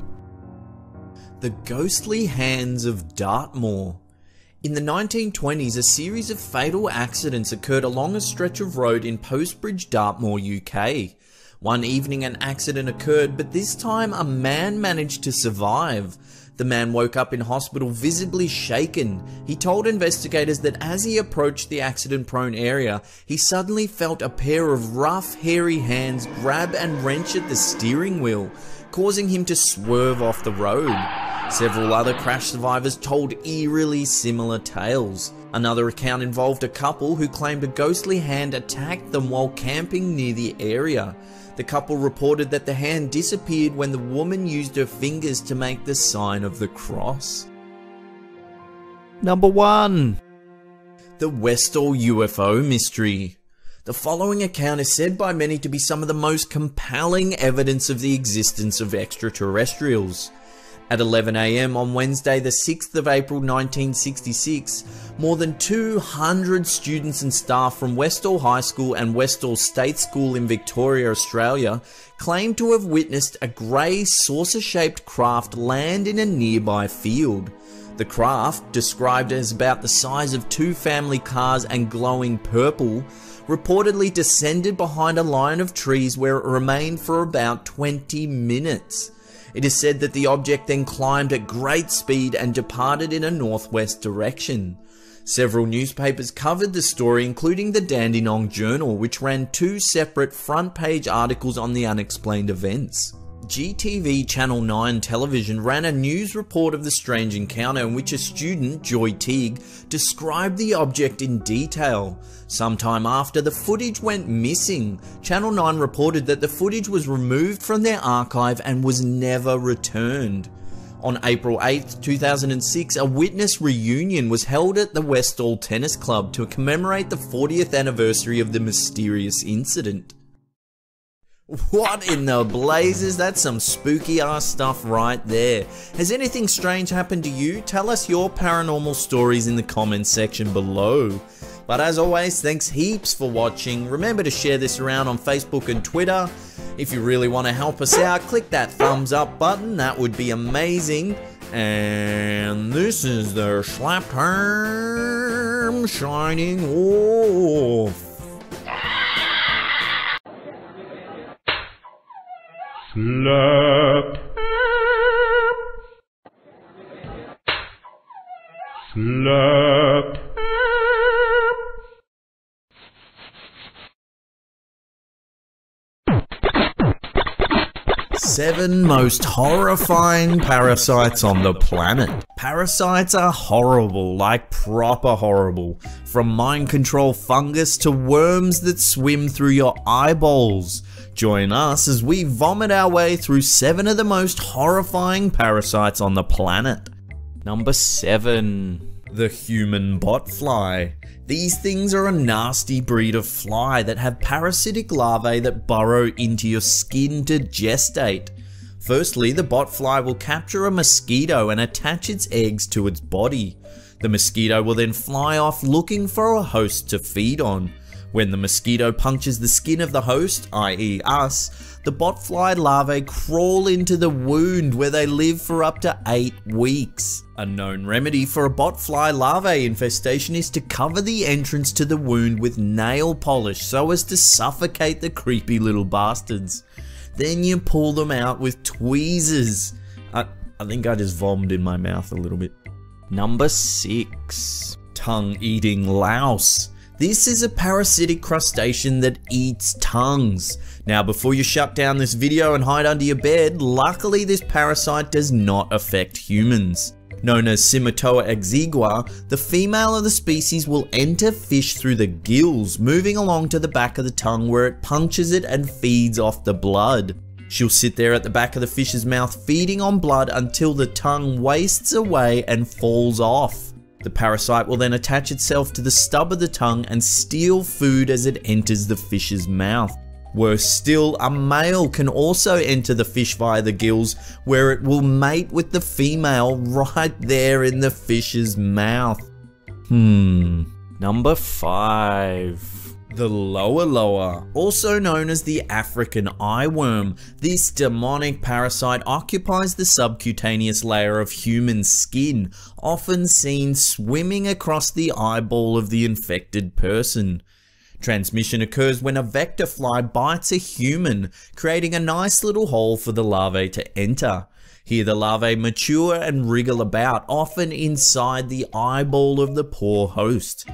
The Ghostly Hands of Dartmoor. In the 1920s, a series of fatal accidents occurred along a stretch of road in Postbridge, Dartmoor, UK. One evening an accident occurred, but this time a man managed to survive. The man woke up in hospital visibly shaken. He told investigators that as he approached the accident-prone area, he suddenly felt a pair of rough, hairy hands grab and wrench at the steering wheel, causing him to swerve off the road. Several other crash survivors told eerily similar tales. Another account involved a couple who claimed a ghostly hand attacked them while camping near the area. The couple reported that the hand disappeared when the woman used her fingers to make the sign of the cross. Number 1. The Westall UFO Mystery. The following account is said by many to be some of the most compelling evidence of the existence of extraterrestrials. At 11 AM on Wednesday the 6th of April 1966, more than 200 students and staff from Westall High School and Westall State School in Victoria, Australia, claimed to have witnessed a grey saucer-shaped craft land in a nearby field. The craft, described as about the size of 2 family cars and glowing purple, reportedly descended behind a line of trees where it remained for about 20 minutes. It is said that the object then climbed at great speed and departed in a northwest direction. Several newspapers covered the story, including the Dandenong Journal, which ran 2 separate front-page articles on the unexplained events. GTV Channel 9 television ran a news report of the strange encounter in which a student, Joy Teague, described the object in detail. Sometime after, the footage went missing. Channel 9 reported that the footage was removed from their archive and was never returned. On April 8, 2006, a witness reunion was held at the Westall Tennis Club to commemorate the 40th anniversary of the mysterious incident. What in the blazes? That's some spooky ass stuff right there. Has anything strange happened to you? Tell us your paranormal stories in the comments section below. But as always, thanks heaps for watching. Remember to share this around on Facebook and Twitter. If you really want to help us out, click that thumbs up button. That would be amazing. And this is the Slapterm shining off. Slap. Slap. 7 most horrifying parasites on the planet. Parasites are horrible, like proper horrible. From mind control fungus to worms that swim through your eyeballs. Join us as we vomit our way through 7 of the most horrifying parasites on the planet. Number 7. The human botfly. These things are a nasty breed of fly that have parasitic larvae that burrow into your skin to gestate. Firstly, the botfly will capture a mosquito and attach its eggs to its body. The mosquito will then fly off looking for a host to feed on. When the mosquito punctures the skin of the host, i.e. us, the botfly larvae crawl into the wound where they live for up to 8 weeks. A known remedy for a botfly larvae infestation is to cover the entrance to the wound with nail polish so as to suffocate the creepy little bastards. Then you pull them out with tweezers. I think I just vomited in my mouth a little bit. Number 6. Tongue-eating louse. This is a parasitic crustacean that eats tongues. Now before you shut down this video and hide under your bed, luckily this parasite does not affect humans. Known as Cymatoa exigua, the female of the species will enter fish through the gills, moving along to the back of the tongue where it punctures it and feeds off the blood. She'll sit there at the back of the fish's mouth feeding on blood until the tongue wastes away and falls off. The parasite will then attach itself to the stub of the tongue and steal food as it enters the fish's mouth. Worse still, a male can also enter the fish via the gills, where it will mate with the female right there in the fish's mouth. Number 5. The loa, also known as the African eyeworm. This demonic parasite occupies the subcutaneous layer of human skin, often seen swimming across the eyeball of the infected person. Transmission occurs when a vector fly bites a human, creating a nice little hole for the larvae to enter. Here the larvae mature and wriggle about, often inside the eyeball of the poor host.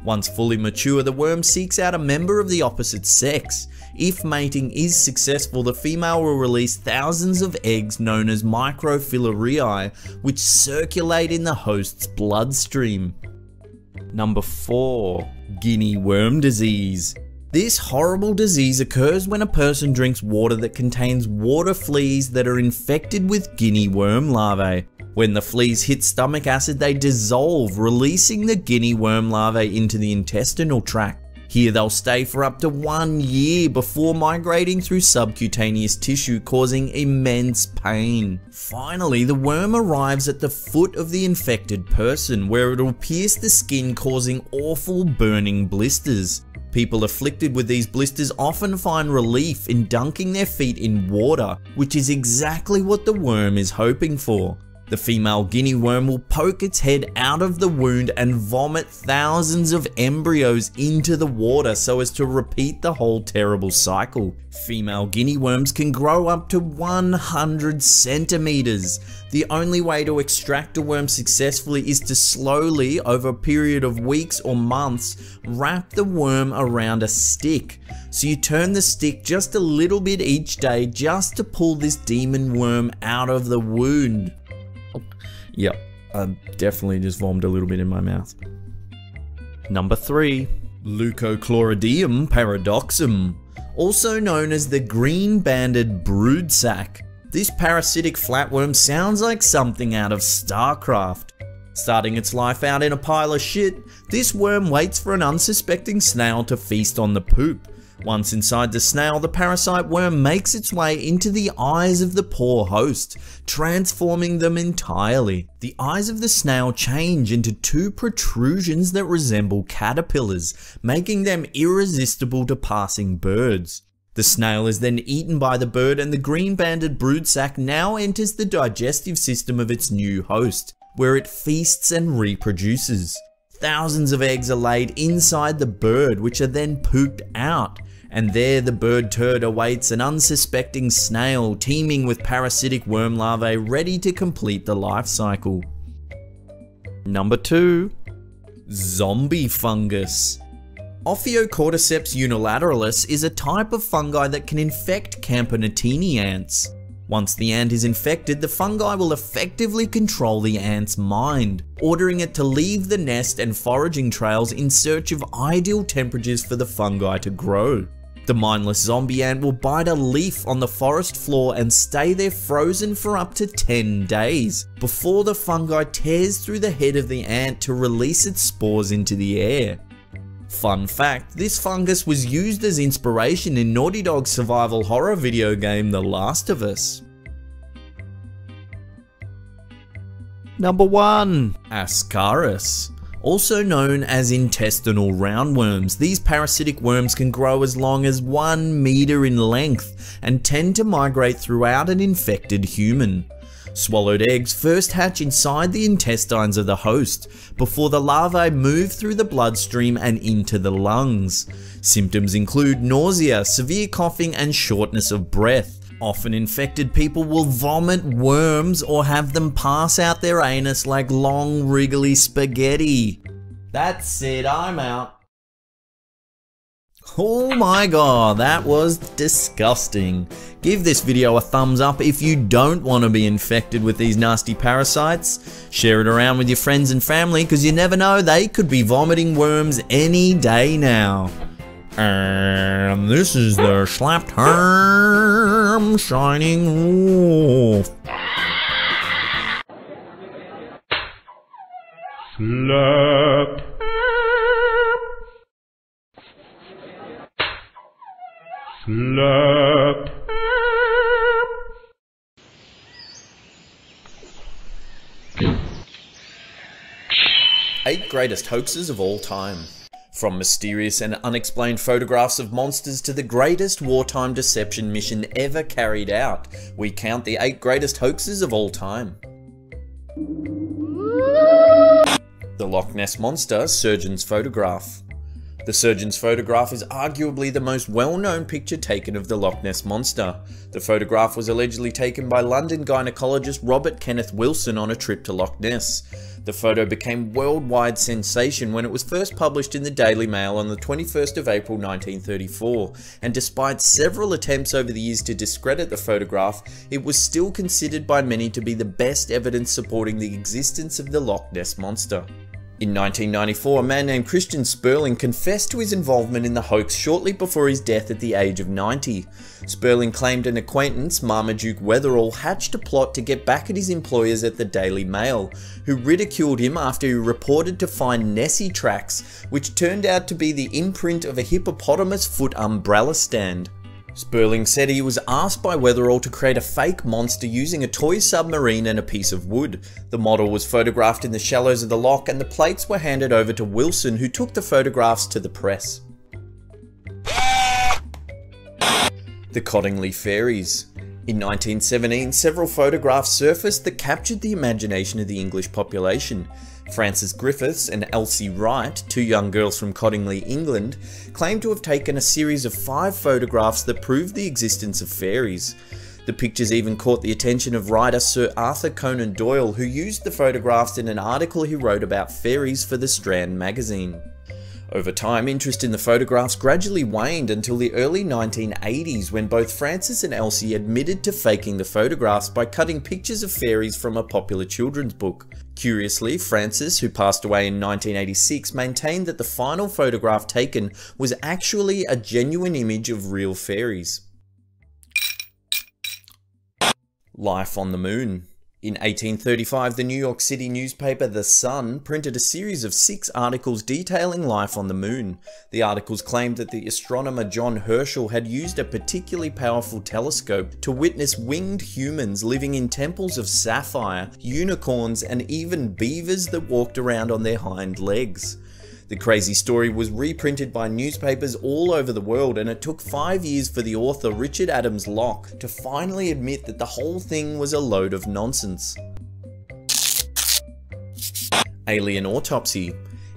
Once fully mature, the worm seeks out a member of the opposite sex. If mating is successful, the female will release thousands of eggs known as microfilariae, which circulate in the host's bloodstream. Number 4. Guinea worm disease. This horrible disease occurs when a person drinks water that contains water fleas that are infected with guinea worm larvae. When the fleas hit stomach acid, they dissolve, releasing the guinea worm larvae into the intestinal tract. Here they'll stay for up to 1 year before migrating through subcutaneous tissue, causing immense pain. Finally, the worm arrives at the foot of the infected person, where it will pierce the skin, causing awful burning blisters. People afflicted with these blisters often find relief in dunking their feet in water, which is exactly what the worm is hoping for. The female guinea worm will poke its head out of the wound and vomit thousands of embryos into the water so as to repeat the whole terrible cycle. Female guinea worms can grow up to 100 centimeters. The only way to extract a worm successfully is to slowly, over a period of weeks or months, wrap the worm around a stick. So you turn the stick just a little bit each day just to pull this demon worm out of the wound. Yep, I definitely just vomed a little bit in my mouth. Number 3. Leucochloridium paradoxum, also known as the green-banded broodsack. This parasitic flatworm sounds like something out of StarCraft. Starting its life out in a pile of shit, this worm waits for an unsuspecting snail to feast on the poop. Once inside the snail, the parasite worm makes its way into the eyes of the poor host, transforming them entirely. The eyes of the snail change into 2 protrusions that resemble caterpillars, making them irresistible to passing birds. The snail is then eaten by the bird, and the green-banded broodsack now enters the digestive system of its new host, where it feasts and reproduces. Thousands of eggs are laid inside the bird, which are then pooped out. And there the bird turd awaits an unsuspecting snail teeming with parasitic worm larvae ready to complete the life cycle. Number 2. Zombie fungus. Ophiocordyceps unilateralis is a type of fungi that can infect Campanatini ants. Once the ant is infected, the fungi will effectively control the ant's mind, ordering it to leave the nest and foraging trails in search of ideal temperatures for the fungi to grow. The mindless zombie ant will bite a leaf on the forest floor and stay there frozen for up to 10 days, before the fungi tears through the head of the ant to release its spores into the air. Fun fact, this fungus was used as inspiration in Naughty Dog's survival horror video game The Last of Us. Number 1. Ascaris. Also known as intestinal roundworms, these parasitic worms can grow as long as 1 meter in length and tend to migrate throughout an infected human. Swallowed eggs first hatch inside the intestines of the host, before the larvae move through the bloodstream and into the lungs. Symptoms include nausea, severe coughing, and shortness of breath. Often infected people will vomit worms or have them pass out their anus like long wriggly spaghetti. That's it, I'm out. Oh my god, that was disgusting. Give this video a thumbs up if you don't want to be infected with these nasty parasites. Share it around with your friends and family, because you never know, they could be vomiting worms any day now. And this is the Slapped Her I'm signing off. Slap. Slap. 8 greatest hoaxes of all time. From mysterious and unexplained photographs of monsters to the greatest wartime deception mission ever carried out, we count the 8 greatest hoaxes of all time. The Loch Ness Monster Surgeon's Photograph. The surgeon's photograph is arguably the most well-known picture taken of the Loch Ness Monster. The photograph was allegedly taken by London gynecologist Robert Kenneth Wilson on a trip to Loch Ness. The photo became worldwide sensation when it was first published in the Daily Mail on the 21st of April 1934, and despite several attempts over the years to discredit the photograph, it was still considered by many to be the best evidence supporting the existence of the Loch Ness Monster. In 1994, a man named Christian Sperling confessed to his involvement in the hoax shortly before his death at the age of 90. Sperling claimed an acquaintance, Marmaduke Wetherall, hatched a plot to get back at his employers at the Daily Mail, who ridiculed him after he reported to find Nessie tracks, which turned out to be the imprint of a hippopotamus foot umbrella stand. Sperling said he was asked by Wetherall to create a fake monster using a toy submarine and a piece of wood. The model was photographed in the shallows of the loch and the plates were handed over to Wilson, who took the photographs to the press. The Cottingley Fairies. In 1917, several photographs surfaced that captured the imagination of the English population. Frances Griffiths and Elsie Wright, 2 young girls from Cottingley, England, claimed to have taken a series of 5 photographs that proved the existence of fairies. The pictures even caught the attention of writer Sir Arthur Conan Doyle, who used the photographs in an article he wrote about fairies for the Strand magazine. Over time, interest in the photographs gradually waned until the early 1980s, when both Frances and Elsie admitted to faking the photographs by cutting pictures of fairies from a popular children's book. Curiously, Frances, who passed away in 1986, maintained that the final photograph taken was actually a genuine image of real fairies. Life on the Moon. In 1835, the New York City newspaper The Sun printed a series of 6 articles detailing life on the moon. The articles claimed that the astronomer John Herschel had used a particularly powerful telescope to witness winged humans living in temples of sapphire, unicorns, and even beavers that walked around on their hind legs. The crazy story was reprinted by newspapers all over the world, and it took 5 years for the author Richard Adams Locke to finally admit that the whole thing was a load of nonsense. Alien Autopsy.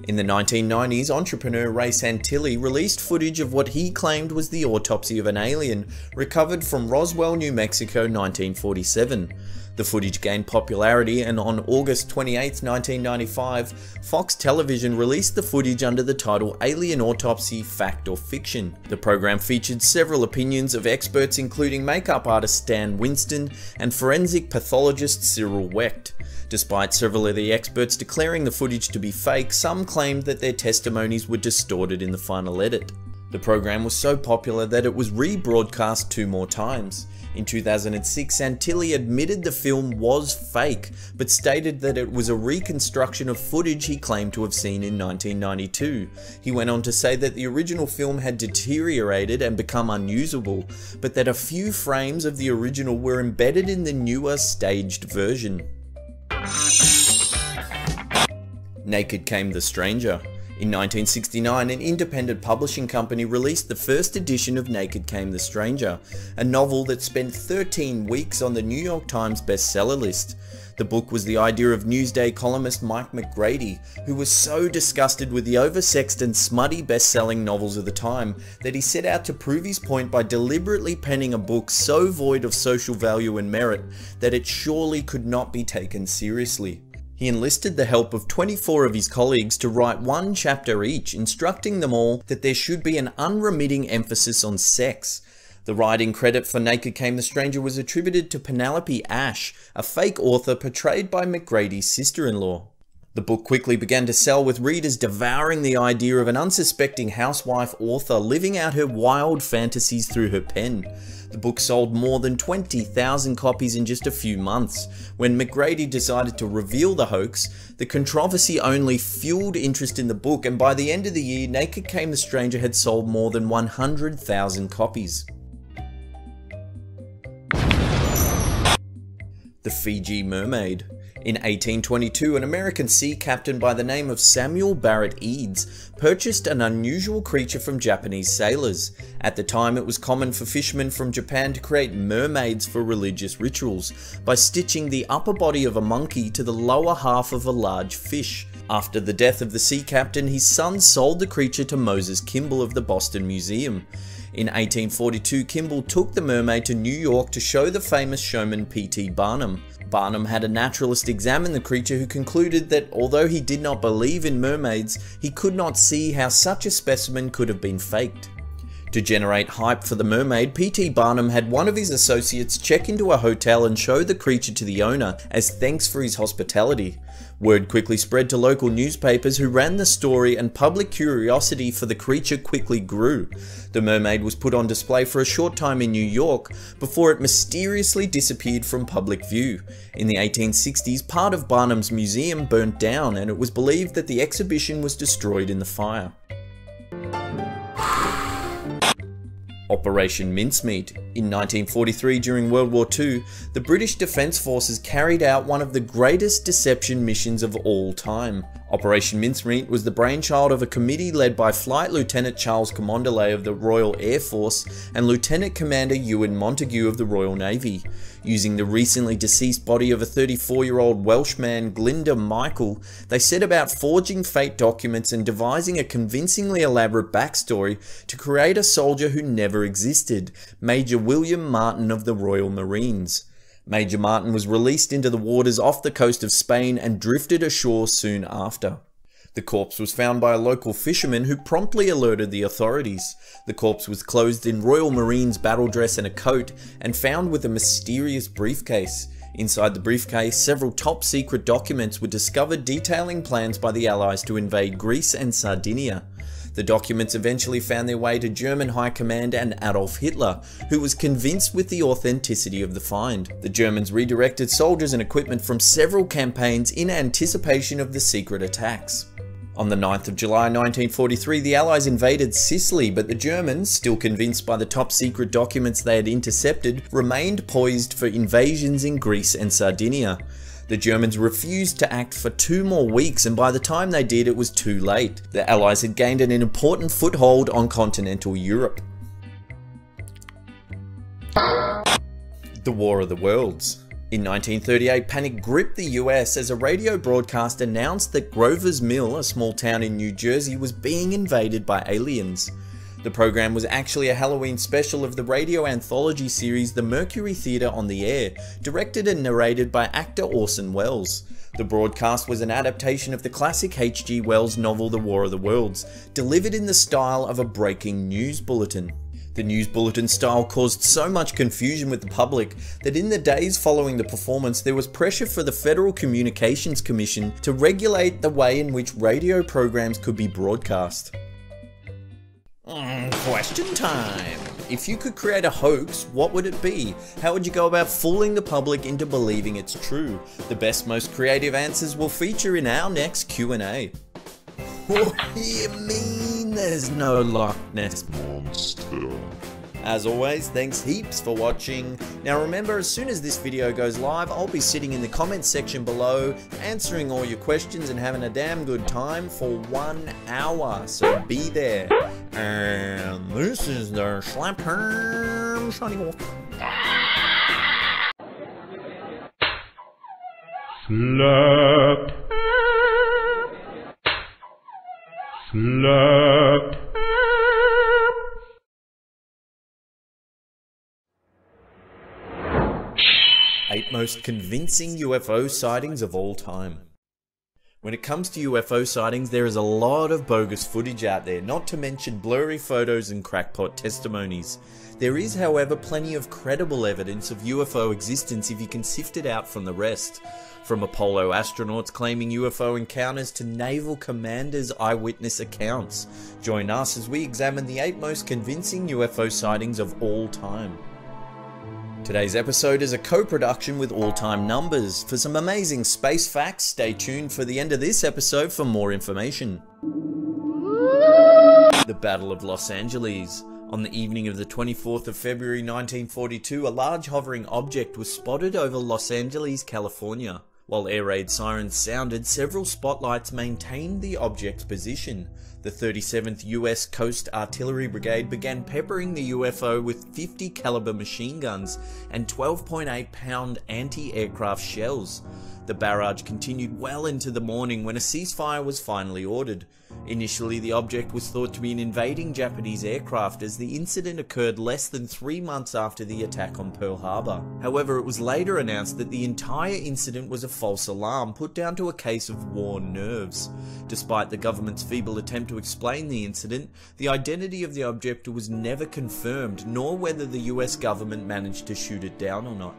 In the 1990s, entrepreneur Ray Santilli released footage of what he claimed was the autopsy of an alien recovered from Roswell, New Mexico, 1947. The footage gained popularity, and on August 28, 1995, Fox Television released the footage under the title Alien Autopsy: Fact or Fiction. The program featured several opinions of experts, including makeup artist Stan Winston and forensic pathologist Cyril Wecht. Despite several of the experts declaring the footage to be fake, some claimed that their testimonies were distorted in the final edit. The program was so popular that it was rebroadcast 2 more times. In 2006, Santilli admitted the film was fake, but stated that it was a reconstruction of footage he claimed to have seen in 1992. He went on to say that the original film had deteriorated and become unusable, but that a few frames of the original were embedded in the newer, staged version. Naked Came the Stranger. In 1969, an independent publishing company released the first edition of Naked Came the Stranger, a novel that spent 13 weeks on the New York Times bestseller list. The book was the idea of Newsday columnist Mike McGrady, who was so disgusted with the oversexed and smutty best-selling novels of the time that he set out to prove his point by deliberately penning a book so void of social value and merit that it surely could not be taken seriously. He enlisted the help of 24 of his colleagues to write 1 chapter each, instructing them all that there should be an unremitting emphasis on sex. The writing credit for Naked Came the Stranger was attributed to Penelope Ash, a fake author portrayed by McGrady's sister-in-law. The book quickly began to sell, with readers devouring the idea of an unsuspecting housewife author living out her wild fantasies through her pen. The book sold more than 20,000 copies in just a few months. When McGrady decided to reveal the hoax, the controversy only fueled interest in the book, and by the end of the year, Naked Came the Stranger had sold more than 100,000 copies. The Fiji Mermaid. In 1822, an American sea captain by the name of Samuel Barrett Eads purchased an unusual creature from Japanese sailors. At the time, it was common for fishermen from Japan to create mermaids for religious rituals by stitching the upper body of a monkey to the lower half of a large fish. After the death of the sea captain, his son sold the creature to Moses Kimball of the Boston Museum. In 1842, Kimball took the mermaid to New York to show the famous showman P.T. Barnum. Barnum had a naturalist examine the creature, who concluded that although he did not believe in mermaids, he could not see how such a specimen could have been faked. To generate hype for the mermaid, P.T. Barnum had one of his associates check into a hotel and show the creature to the owner as thanks for his hospitality. Word quickly spread to local newspapers, who ran the story, and public curiosity for the creature quickly grew. The mermaid was put on display for a short time in New York before it mysteriously disappeared from public view. In the 1860s, part of Barnum's museum burnt down, and it was believed that the exhibition was destroyed in the fire. Operation Mincemeat. In 1943, during World War II, the British Defence Forces carried out one of the greatest deception missions of all time. Operation Mincemeat was the brainchild of a committee led by Flight Lieutenant Charles Camondelet of the Royal Air Force and Lieutenant Commander Ewan Montague of the Royal Navy. Using the recently deceased body of a 34-year-old Welshman, Glinda Michael, they set about forging fate documents and devising a convincingly elaborate backstory to create a soldier who never existed, Major William Martin of the Royal Marines. Major Martin was released into the waters off the coast of Spain and drifted ashore soon after. The corpse was found by a local fisherman, who promptly alerted the authorities. The corpse was clothed in Royal Marines battle dress and a coat, and found with a mysterious briefcase. Inside the briefcase, several top secret documents were discovered detailing plans by the Allies to invade Greece and Sardinia. The documents eventually found their way to German High Command and Adolf Hitler, who was convinced with the authenticity of the find. The Germans redirected soldiers and equipment from several campaigns in anticipation of the secret attacks. On the 9th of July 1943, the Allies invaded Sicily, but the Germans, still convinced by the top secret documents they had intercepted, remained poised for invasions in Greece and Sardinia. The Germans refused to act for 2 more weeks, and by the time they did, it was too late. The Allies had gained an important foothold on continental Europe. The War of the Worlds. In 1938, panic gripped the US as a radio broadcast announced that Grover's Mill, a small town in New Jersey, was being invaded by aliens. The program was actually a Halloween special of the radio anthology series The Mercury Theatre on the Air, directed and narrated by actor Orson Welles. The broadcast was an adaptation of the classic H.G. Wells novel The War of the Worlds, delivered in the style of a breaking news bulletin. The news bulletin style caused so much confusion with the public that in the days following the performance, there was pressure for the Federal Communications Commission to regulate the way in which radio programs could be broadcast. Question time! If you could create a hoax, what would it be? How would you go about fooling the public into believing it's true? The best, most creative answers will feature in our next Q&A. What do you mean there's no Loch Ness Monster? As always, thanks heaps for watching. Now remember, as soon as this video goes live, I'll be sitting in the comments section below, answering all your questions and having a damn good time for 1 hour, so be there. And this is the Slapterm signing off. Slap. Slap. 8 most convincing UFO sightings of all time. When it comes to UFO sightings, there is a lot of bogus footage out there, not to mention blurry photos and crackpot testimonies. There is, however, plenty of credible evidence of UFO existence if you can sift it out from the rest. From Apollo astronauts claiming UFO encounters to naval commanders' eyewitness accounts. Join us as we examine the 8 most convincing UFO sightings of all time. Today's episode is a co-production with All Time Numbers. For some amazing space facts, stay tuned for the end of this episode for more information. The Battle of Los Angeles. On the evening of the 24th of February 1942, a large hovering object was spotted over Los Angeles, California. While air raid sirens sounded, several spotlights maintained the object's position. The 37th US Coast Artillery Brigade began peppering the UFO with 50 caliber machine guns and 12.8 pound anti-aircraft shells. The barrage continued well into the morning when a ceasefire was finally ordered. Initially, the object was thought to be an invading Japanese aircraft, as the incident occurred less than 3 months after the attack on Pearl Harbor. However, it was later announced that the entire incident was a false alarm put down to a case of worn nerves. Despite the government's feeble attempt to explain the incident, the identity of the object was never confirmed, nor whether the US government managed to shoot it down or not.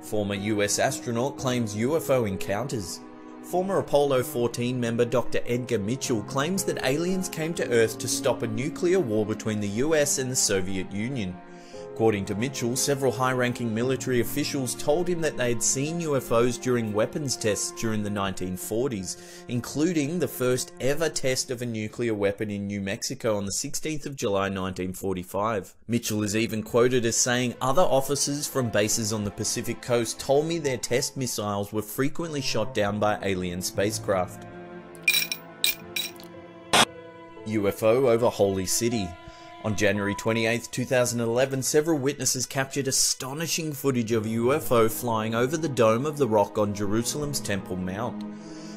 Former US astronaut claims UFO encounters. Former Apollo 14 member Dr. Edgar Mitchell claims that aliens came to Earth to stop a nuclear war between the US and the Soviet Union. According to Mitchell, several high-ranking military officials told him that they had seen UFOs during weapons tests during the 1940s, including the first ever test of a nuclear weapon in New Mexico on the 16th of July 1945. Mitchell is even quoted as saying, "Other officers from bases on the Pacific coast told me their test missiles were frequently shot down by alien spacecraft." UFO over Holy City. On January 28, 2011, several witnesses captured astonishing footage of a UFO flying over the Dome of the Rock on Jerusalem's Temple Mount.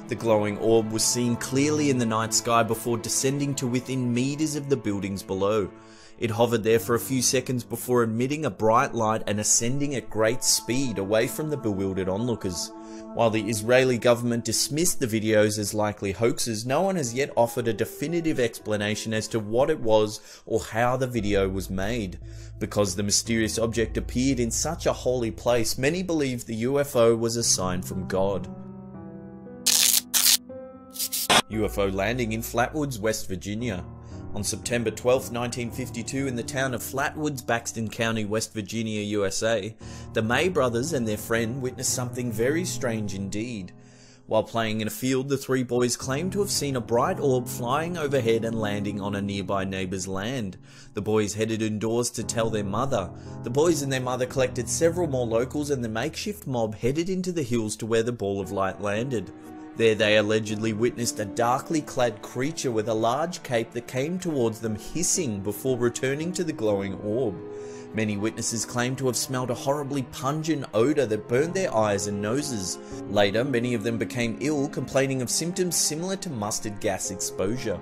The glowing orb was seen clearly in the night sky before descending to within meters of the buildings below. It hovered there for a few seconds before emitting a bright light and ascending at great speed away from the bewildered onlookers. While the Israeli government dismissed the videos as likely hoaxes, no one has yet offered a definitive explanation as to what it was or how the video was made. Because the mysterious object appeared in such a holy place, many believe the UFO was a sign from God. UFO landing in Flatwoods, West Virginia. On September 12, 1952, in the town of Flatwoods, Baxton County, West Virginia, USA, the May brothers and their friend witnessed something very strange indeed. While playing in a field, the 3 boys claimed to have seen a bright orb flying overhead and landing on a nearby neighbour's land. The boys headed indoors to tell their mother. The boys and their mother collected several more locals, and the makeshift mob headed into the hills to where the ball of light landed. There they allegedly witnessed a darkly clad creature with a large cape that came towards them hissing before returning to the glowing orb. Many witnesses claimed to have smelled a horribly pungent odour that burned their eyes and noses. Later, many of them became ill, complaining of symptoms similar to mustard gas exposure.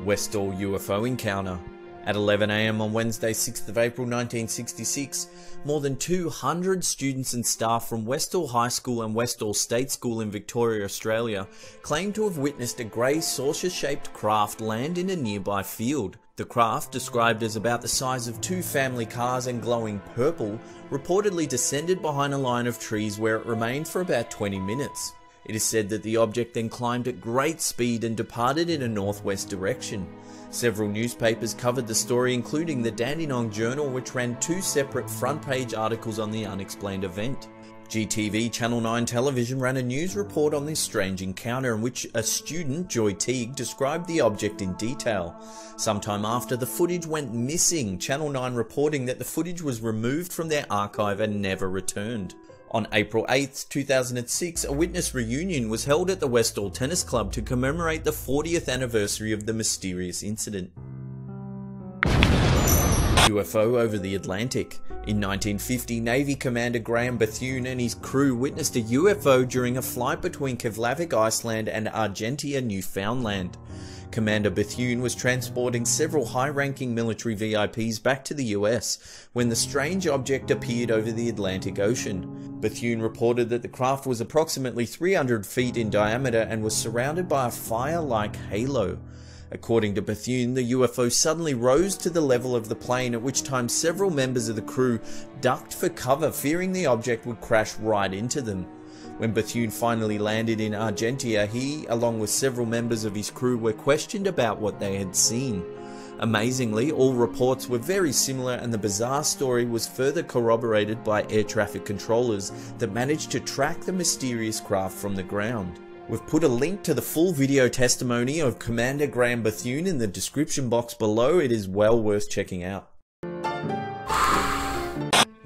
Westall UFO encounter. At 11 AM on Wednesday, 6th of April 1966, more than 200 students and staff from Westall High School and Westall State School in Victoria, Australia, claimed to have witnessed a grey saucer-shaped craft land in a nearby field. The craft, described as about the size of 2 family cars and glowing purple, reportedly descended behind a line of trees where it remained for about 20 minutes. It is said that the object then climbed at great speed and departed in a northwest direction. Several newspapers covered the story, including the Dandenong Journal, which ran 2 separate front-page articles on the unexplained event. GTV Channel 9 Television ran a news report on this strange encounter in which a student, Joy Teague, described the object in detail. Sometime after, the footage went missing, Channel 9 reporting that the footage was removed from their archive and never returned. On April 8, 2006, a witness reunion was held at the Westall Tennis Club to commemorate the 40th anniversary of the mysterious incident. UFO over the Atlantic. In 1950, Navy Commander Graham Bethune and his crew witnessed a UFO during a flight between Keflavik, Iceland and Argentia, Newfoundland. Commander Bethune was transporting several high-ranking military VIPs back to the US when the strange object appeared over the Atlantic Ocean. Bethune reported that the craft was approximately 300 feet in diameter and was surrounded by a fire-like halo. According to Bethune, the UFO suddenly rose to the level of the plane, at which time several members of the crew ducked for cover, fearing the object would crash right into them. When Bethune finally landed in Argentia, he, along with several members of his crew, were questioned about what they had seen. Amazingly, all reports were very similar, and the bizarre story was further corroborated by air traffic controllers that managed to track the mysterious craft from the ground. We've put a link to the full video testimony of Commander Graham Bethune in the description box below. It is well worth checking out.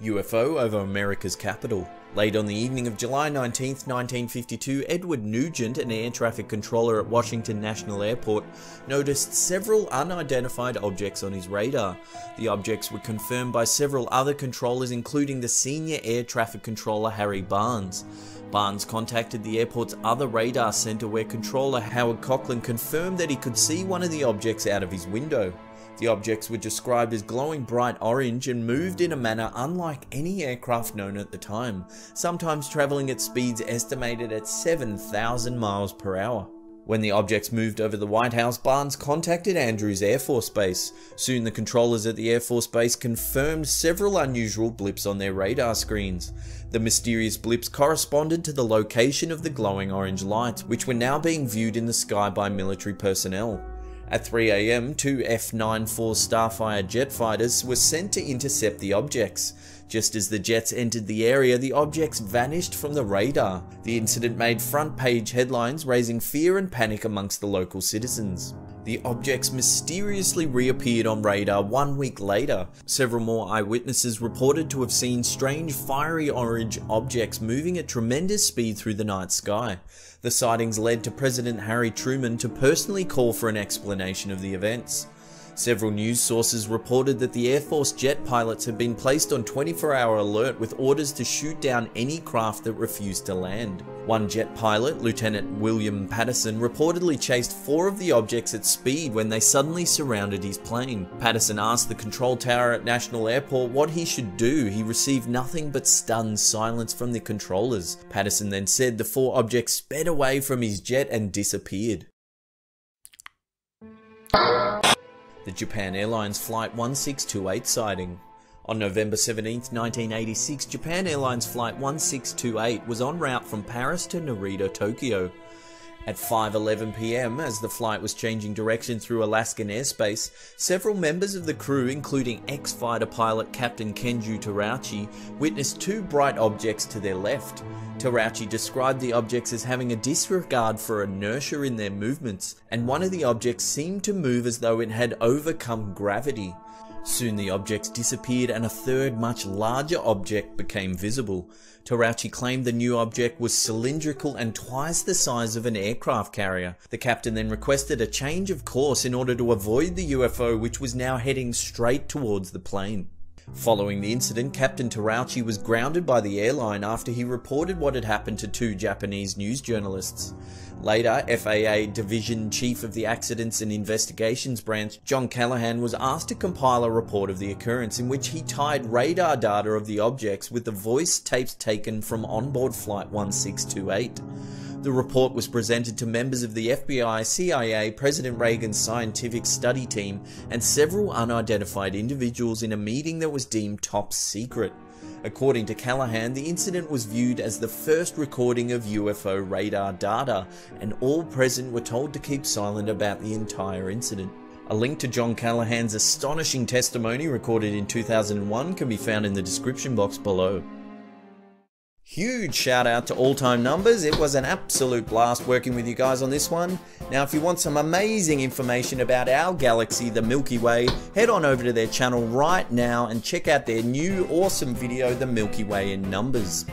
UFO over America's capital. Late on the evening of July 19, 1952, Edward Nugent, an air traffic controller at Washington National Airport, noticed several unidentified objects on his radar. The objects were confirmed by several other controllers, including the senior air traffic controller Harry Barnes. Barnes contacted the airport's other radar center, where controller Howard Cochran confirmed that he could see one of the objects out of his window. The objects were described as glowing bright orange and moved in a manner unlike any aircraft known at the time, sometimes traveling at speeds estimated at 7,000 miles per hour. When the objects moved over the White House, Barnes contacted Andrews Air Force Base. Soon the controllers at the Air Force Base confirmed several unusual blips on their radar screens. The mysterious blips corresponded to the location of the glowing orange lights, which were now being viewed in the sky by military personnel. At 3 AM, two F-94 Starfire jet fighters were sent to intercept the objects. Just as the jets entered the area, the objects vanished from the radar. The incident made front-page headlines, raising fear and panic amongst the local citizens. The objects mysteriously reappeared on radar 1 week later. Several more eyewitnesses reported to have seen strange fiery orange objects moving at tremendous speed through the night sky. The sightings led to President Harry Truman to personally call for an explanation of the events. Several news sources reported that the Air Force jet pilots had been placed on 24-hour alert with orders to shoot down any craft that refused to land. One jet pilot, Lieutenant William Patterson, reportedly chased 4 of the objects at speed when they suddenly surrounded his plane. Patterson asked the control tower at National Airport what he should do. He received nothing but stunned silence from the controllers. Patterson then said the 4 objects sped away from his jet and disappeared. The Japan Airlines Flight 1628 sighting. On November 17, 1986, Japan Airlines Flight 1628 was en route from Paris to Narita, Tokyo. At 5:11 PM, as the flight was changing direction through Alaskan airspace, several members of the crew, including ex-fighter pilot Captain Kenju Terauchi, witnessed 2 bright objects to their left. Terauchi described the objects as having a disregard for inertia in their movements, and one of the objects seemed to move as though it had overcome gravity. Soon the objects disappeared and a third, much larger object became visible. Terauchi claimed the new object was cylindrical and twice the size of an aircraft carrier. The captain then requested a change of course in order to avoid the UFO, which was now heading straight towards the plane. Following the incident, Captain Terauchi was grounded by the airline after he reported what had happened to 2 Japanese news journalists. Later, FAA Division Chief of the Accidents and Investigations Branch, John Callahan, was asked to compile a report of the occurrence in which he tied radar data of the objects with the voice tapes taken from onboard Flight 1628. The report was presented to members of the FBI, CIA, President Reagan's scientific study team, and several unidentified individuals in a meeting that was deemed top secret. According to Callahan, the incident was viewed as the first recording of UFO radar data, and all present were told to keep silent about the entire incident. A link to John Callahan's astonishing testimony recorded in 2001 can be found in the description box below. Huge shout out to All Time Numbers. It was an absolute blast working with you guys on this one. Now if you want some amazing information about our galaxy, the Milky Way, head on over to their channel right now and check out their new awesome video, The Milky Way in Numbers.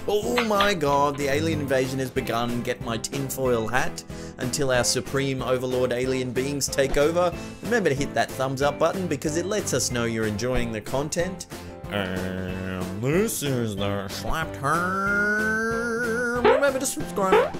Oh my god, the alien invasion has begun. Get my tinfoil hat until our supreme overlord alien beings take over. Remember to hit that thumbs up button because it lets us know you're enjoying the content. And this is the Slap Term. Remember to subscribe.